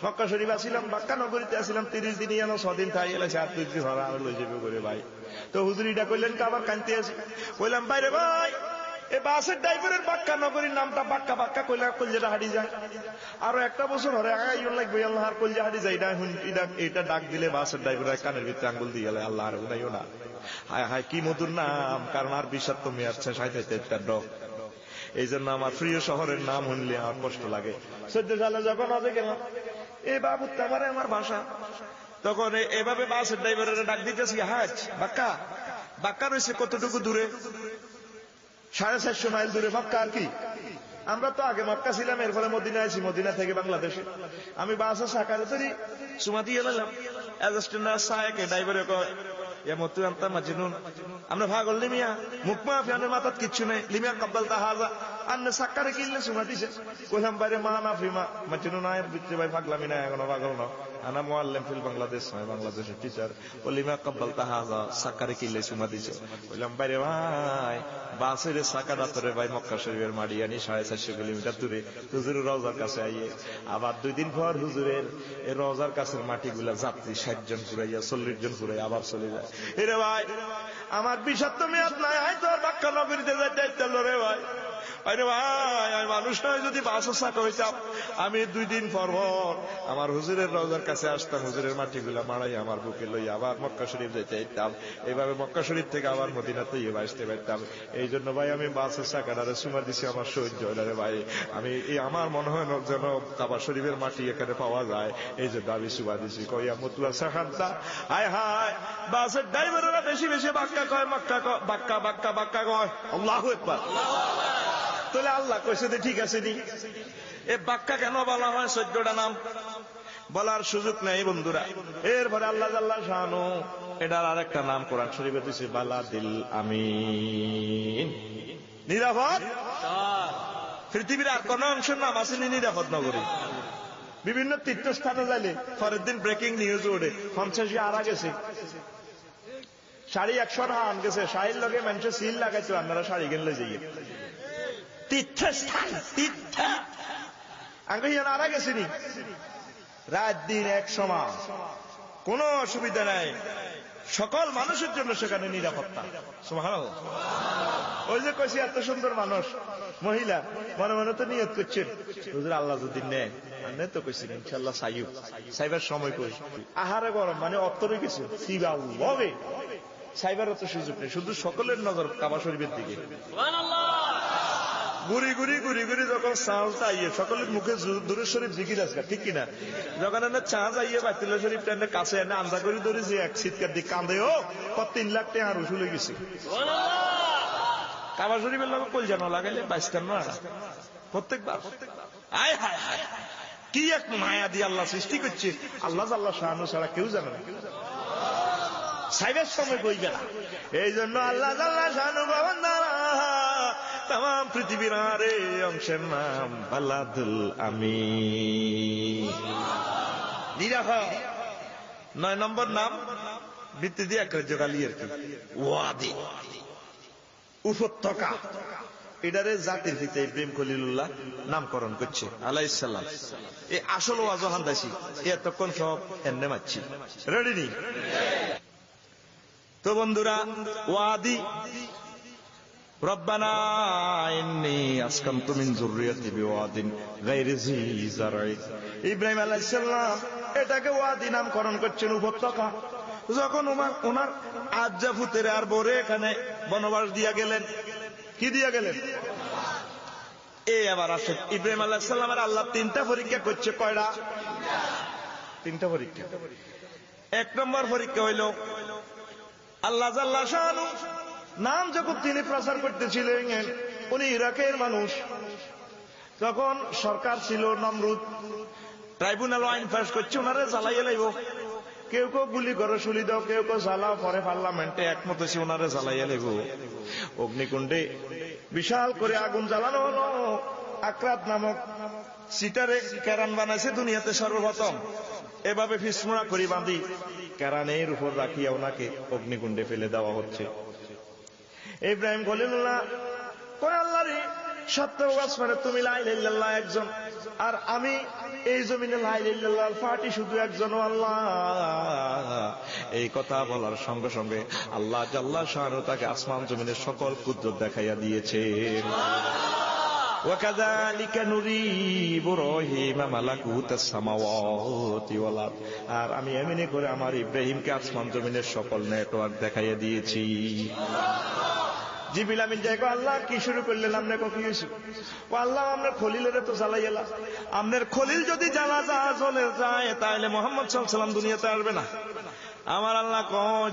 মক্কা শরীফ আসিলাম, বাক্কা নগরীতে আসিলাম 30 দিন ইয়ানো 6 দিন খাই এলাইছে আর 2 দিন হরে আরো লই যাবো করে ভাই। তো হুজুরিটা কইলেন আবার কানতে আসি, কইলাম বাইরে ভাই এই বাসের ড্রাইভারের বাক্কা নগরীর নামটা বাক্কা বাক্কা কইলা কলজেটা হাঁটি যায়, আরো একটা বছর হরে আগাইও লাগবে আল্লাহ আর কলজা হাঁটি যায় এটা ডাক দিলে বাসের ড্রাইভারের কানের ভিতরে আঙ্গুল দিয়ে গেলে আল্লাহ আর উনাইও না। হায় হায় কি মধুর নাম, কারণ আর বিষাক্ত মেয়াচ্ছে 67 ডক। এই জন্য আমার প্রিয় শহরের নাম শুনলে আমার কষ্ট লাগে। 14 সালে যখন আজে গেলাম এই বাবু তামারে আমার ভাষা, তখন এভাবে বাসের ড্রাইভারের ডাক দিতেছি হাজ বাক্কা, বাক্কা রয়েছে কতটুকু দূরে? 450 মাইল দূরে মক্কা। আর কি আমরা তো আগে মক্কা ছিলাম, এরপরে মদিনা আছি, মদিনা থেকে বাংলাদেশে। আমি বাসের সাকারে তৈরি সুমা দিয়ে এলাম, অ্যাসিস্ট্যান্ট সাহেবকে ড্রাইভারে কয় ইয়া মতু আনতা মাজনুন, আমরা ভাগল লিমিয়া মুকমা ফিয়ানের মাথাত কিচ্ছু নেই, লিমিয়া কব্বাল তাহাজা আন্নে সাকারে কিনলে সুমা দিছে। কইলাম বাইরে মা না ফিমা মাজনুন আয় বিচ্ছে ভাই পাগলামি না, এখনো পাগল না, আনা মুআল্লিম ফিল বাংলাদেশ, হয় বাংলাদেশের টিচার। ও লিমিয়া কব্বাল তাহাজা সাকারে কিনলে সুমা দিছে। কইলাম বাইরে ভাই বাসের সাকারা তোরে ভাই মক্কা শরীফের মাটি আনি 450 কিলোমিটার দূরে হুজুরের রওজার কাছে আইয়ে আবার 2 দিন পর হুজুরের এই রওজার কাছের মাটিগুলা যাত্রী 60 জন ঘুরাইয়া 40 জন ঘুরাই আবার চলে যায়। এরে ভাই আমার বিষাক্ত মেয়াদ নাই, আয় তোর বাক্কা নগরীতে যাইতে চল রে ভাই। আরে ভাই আমি মানুষ নয়, যদি বাসের চাকা হইতাম আমি 2 দিন পর আমার হুজুরের রওজার কাছে আসতাম, হুজুরের মাটিগুলা মাড়াই আমার বুকে লই আবার মক্কা শরীফ যেতে যেতাম, এইভাবে মক্কা শরীফ থেকে আবার মদিনাতে আসতে পারতাম। এই জন্য ভাই আমি বাসের চাকাটারে সুমা দিছি, আমার সহ্য হয় না রে ভাই। আমি আমার মনে হয় না যেন কাবা শরীফের মাটি এখানে পাওয়া যায়, এই জন্য আমি সুমা দিছি। কইয়া মতুয়া সাখান্তা হায় হায় বাসের ড্রাইভাররা বেশি বেশি বাক্কা কয়, মক্কা বাক্কা বাক্কা বাক্কা কয়, আল্লাহু আকবার। তাহলে আল্লাহ কইছে যে ঠিক আছে নি, এ বাক্কা কেন বলা হয়? 14টা নাম বলার সুযোগ নেই বন্ধুরা। এরপরে আল্লাহ জাল্লা শানু এটার আরেকটা নাম কোরআন শরীফে দিয়েছে বালাদিল আমিন, নিরাপদ। পৃথিবীর আর কোন অংশের নাম আসেনি নিরাপদ নগরী। বিভিন্ন তীর্থস্থানে যাইলে পরের দিন ব্রেকিং নিউজ ওঠে 50 আরা গেছে, 150 হান গেছে, শাড়ির লগে মানুষের সিল লাগাইতো, আপনারা শাড়ি কিনলে যাইয়ে তীর্থস্থান তীর্থ আগে আরা গেছিনি। রাত দিন এক সমান, কোনো অসুবিধা নাই, সকল মানুষের জন্য সেখানে নিরাপত্তা। সুবহানাল্লাহ। ওই যে কইছি এত সুন্দর মানুষ মহিলা মনে মনে তো নিয়ত করছেন হুজুর আল্লাহ যদি নেয়, আমি তো কইছি ইনশাআল্লাহ সাইবার সময় কই আহারে গরম মানে অত্তরে কিছু সিবা লবে সাইবার অত সুযোগ নেই, শুধু সকলের নজর কাবা শরীফের দিকে। ঘুরি ঘুরি ঘুরি ঘুরি যখন চাঁদ আইয়ে সকলের মুখে দূরের শরীফ জিকির আসবে, ঠিক কিনা? যখন এনে চাঁদ আইয়ে বাইতুল্লাহ শরীফ টেনে কাছে এনে আন্দা করে ধরেছি, এক শীতকার দিক কান্দে ও 3 লাখ টাকা আর উসুলে গেছি। কাবা শরীফের লোক কল জানো লাগাইলে 22 না প্রত্যেকবার। আয় হায় হায় কি এক মায়া দিয়ে আল্লাহ সৃষ্টি করছে, আল্লাহ আল্লাহ শাহানু ছাড়া কেউ জানে না। সাইবের সময় কইবে না। এই জন্য আল্লাহ জাল্লা শানু বান্দারা তাম পৃথিবীর আরে অংশের নাম বালাদুল আমিন। নিরাহ 9 নম্বর নাম বৃত্তি দিয়ে এক রাজ্যকালী আর কি, ওয়াদি, উপত্যকা। এটারে জাতির পিতা ইব্রাহিম খলিলুল্লাহ নামকরণ করছে আলাইহিস সালাম। এই আসল ওয়াজহান দাসি এতক্ষণ সব এনে মারছি, রেডি নি? তো বন্ধুরা, ওয়াদি, রব্বানা ইন্নী আসকানতু মিন যুররিয়াতি বিওয়াদিন গায়রি যী যারঈ। ইব্রাহিম আলাইহিস সালাম এটাকে ওয়াদি নামকরণ করছেন, উপত্যকা। যখন ওনার আজ্জা ফুতের আর বরে এখানে বনবাস দিয়া গেলেন, কি দিয়া গেলেন? এই আবার আসে ইব্রাহিম আলাইহিস সালামের আল্লাহ 3টা পরীক্ষা করছে। কয়টা? 3টা পরীক্ষা। 1 নম্বর পরীক্ষা হইল আল্লাহ জাল্লা শানু নাম যখন তিনি প্রচার করতেছিলেন, উনি ইরাকের মানুষ। তখন সরকার ছিল নমরুদ, ট্রাইব্যুনাল আইন পাস করছে, ওনারে জ্বালাইয়া লাইব। কেউ কেউ গুলি করো শুলি দাও, কেউ কেউ জ্বালাও, পরে পার্লামেন্টে একমত হয়েছে ওনারে জ্বালাইয়া লাইব। অগ্নিকুণ্ডে বিশাল করে আগুন জ্বালানো হলো। আকরাত নামক সিটারে কেরান বানাইছে দুনিয়াতে সর্বপ্রথম। এভাবে ফিসমুড়া করি বাঁধি কেরানের উপর রাখিয়া ওনাকে অগ্নিকুণ্ডে ফেলে দেওয়া হচ্ছে। ইব্রাহিম খলিলুল্লাহ কয়, আল্লাহ রে, সত্য আসমানে তুমি লা ইলাহা ইল্লাল্লাহ একজন, আর আমি এই জমিনে লা ইলাহা ইল্লাল্লাহর পার্টি শুধু একজন। আল্লাহ এই কথা বলার সঙ্গে সঙ্গে আল্লাহ জাল্লা শানু তাকে আসমান জমিনের সকল কুদরত দেখাইয়া দিয়েছে। ওয়াকাযালিকা নুরি ইব্রাহিমা মালাকুতাস সামাওয়াতি ওয়াল আরদ। আর আমি এমনি করে আমার ইব্রাহিমকে আসমান জমিনের সকল নেটওয়ার্ক দেখাইয়া দিয়েছি। জিবরিল আমিন যাই, আল্লাহ কি শুরু করলেন? আপনি কি হয়েছে? ও আল্লাহ, আপনার খলিলের তো জ্বালাই এলা। আপনার খলিল যদি জ্বালা চলে যায় তাহলে মুহাম্মদ সাল্লাল্লাহু আলাইহি ওয়াসাল্লাম দুনিয়াতে আসবে না। আমার আল্লাহ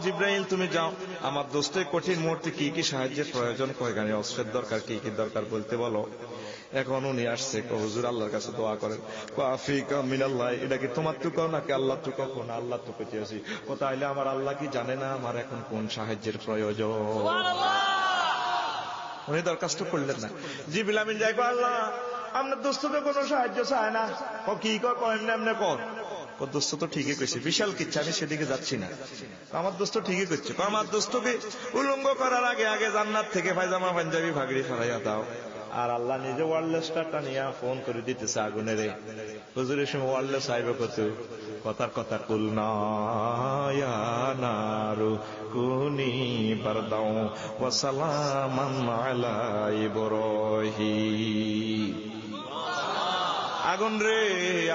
জিবরাইল তুমি যাও, আমার দোস্তের কঠিন মুহূর্তে কি কি সাহায্যের প্রয়োজন, কয়খানি অস্ত্রের দরকার, কি কি দরকার বলতে বলো। এখন উনি আসছে, হুজুর আল্লাহর কাছে দোয়া করেন। আফিকা মিনাল্লাহ, এটা কি তোমার টুকো নাকি আল্লাহ টুকো? কোন আল্লাহ টুকো আছি। ও তাইলে আমার আল্লাহ কি জানে না আমার এখন কোন সাহায্যের প্রয়োজন? উনি দরখাস্ত করলেন না। জিবরিল আমিন যাই, আল্লাহ আপনার দোস্ত তো কোনো সাহায্য চায় না। ও কি কয়? এমনি কর। ও দোস্ত তো ঠিকই কইছে, বিশাল কিচ্ছা, আমি সেদিকে যাচ্ছি না। আমার দোস্ত ঠিকই করছে। আমার দোস্তকে উলঙ্গ করার আগে আগে জান্নাত থেকে পায়জামা পাঞ্জাবি ভাগড়ি ফরাইয়া দাও। আর আল্লাহ নিজে ওয়ারলেসটা নিয়ে ফোন করে দিতেছে আগুনের। হুজুরের সময় ওয়ারলেস আইবে কত কথার কথা, কুলনা ইয়া নারু কুনি বারদাও ওয়া সালামান আলা ইব্রাহিম। আগুন রে,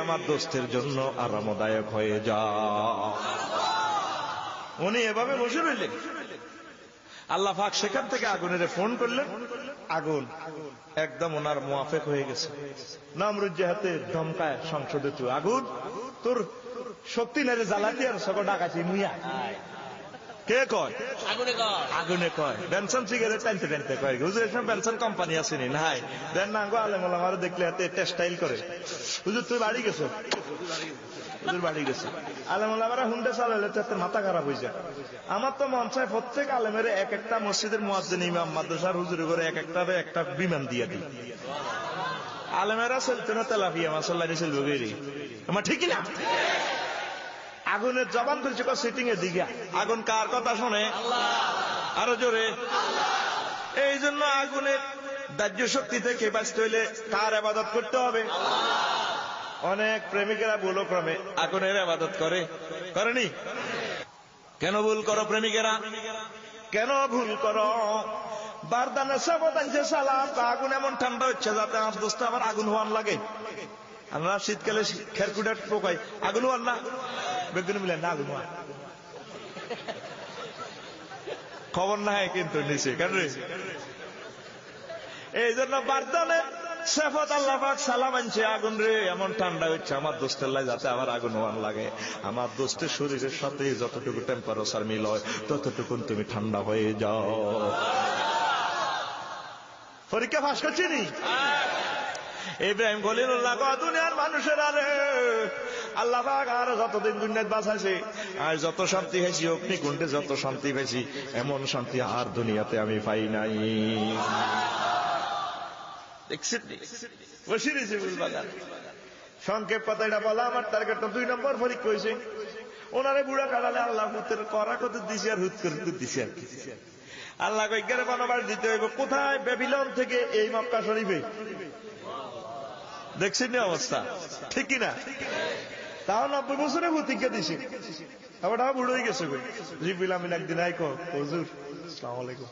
আমার দোস্তের জন্য আরামদায়ক হয়ে যা। উনি এভাবে বসে রইলেন। আল্লাহ পাক সেখান থেকে আগুনের ফোন করলেন। আগুন একদম ওনার মুয়াফেক হয়ে গেছে। নমরুদ হাতে ধমকায় সংসদে, তুই আগুন তোর শক্তি নেড়ে জ্বালাতি আর সকল ডাকাছি মুইয়া। কে কয়? আগুনে কয়। বেনসন সিগারেট টানতে টানতে কয়, হুজুর এসব বেনসন কোম্পানি আসেনি নাই দেন না গো। আলেমুল আমার দেখলে হাতে টেক্সটাইল করে, হুজুর তুই বাড়ি গেছো? হুজুর বাড়ি গেছে। আলেমুল আমার হুন্ডে চালালে তাতে মাথা খারাপ হয়ে যায়। আমার তো মন চায় প্রত্যেক আলেমের এক একটা মসজিদের মুয়াজ্জিন ইমাম মাদ্রাসার হুজুরে করে এক একটা বিমান দিয়ে দিই। আলেমেরা চলতো না তেলাপিয়া মাসাল্লাহি চলবে বেরি, আমার ঠিক না? আগুনের জবান ধরছে সিটিং এর দিকে। আগুন কার কথা শোনে? আরো জোরে। এই জন্য আগুনের দাহ্য শক্তি থেকে বাঁচতে হইলে কার ইবাদত করতে হবে? অনেক প্রেমিকেরা ভুলক্রমে আগুনের ইবাদত করেনি। কেন ভুল করো প্রেমিকেরা? কেন ভুল করো? বারদানে সাবত আনছে সালাম, আগুন এমন ঠান্ডা হচ্ছে যাতে আমার দোস্ত আবার আগুন হওয়ার লাগে। আমরা শীতকালে খেরকুটার পোকাই, আগুন হওয়ার না, বেগুন মিলে না আগুন হওয়ার খবর নাই কিন্তু নিচে কেন রে? এই জন্য বারদানে সেফত আল্লাহ পাক সালাম আনছে, আগুন রে এমন ঠান্ডা হচ্ছে আমার দোস্তের লাই যাতে আমার আগুন হওয়ার লাগে। আমার দোস্তের শরীরের সাথে যতটুকু টেম্পারেচার মিল হয় ততটুকুন তুমি ঠান্ডা হয়ে যাও। পরীক্ষা পাস করছি নি? ইব্রাহিম খলিলুল্লাহ কয় দুনিয়ার মানুষের আরে আল্লাহ পাক আর যতদিন দুনিয়াত বাঁচাইছে আর যত শান্তি হয়েছি অগ্নিকুণ্ডে যত শান্তি পেয়েছি এমন শান্তি আর দুনিয়াতে আমি পাই নাই। দেখছেন বসিরেছে ফুলবাগান। সংক্ষেপ কথা এটা বলা আমার টার্গেট 2 নম্বর পরীক্ষা হয়েছে। ওনারে বুড়া কাটালে আল্লাহ হুতের করা কত দিছি আর হুত করে দিছি আর কি। আল্লাহ কয়েকবারে বনবাস দিতে হইব কোথায়? বেবিলন থেকে এই মক্কা শরীফে। দেখছেন না অবস্থা, ঠিক কিনা? তাও 90 বছরে প্রতিজ্ঞা দিছে, আবার বুড়ো হয়ে গেছে। জিবিল আমিন একদিন আইকো হুজুর আসসালামু আলাইকুম।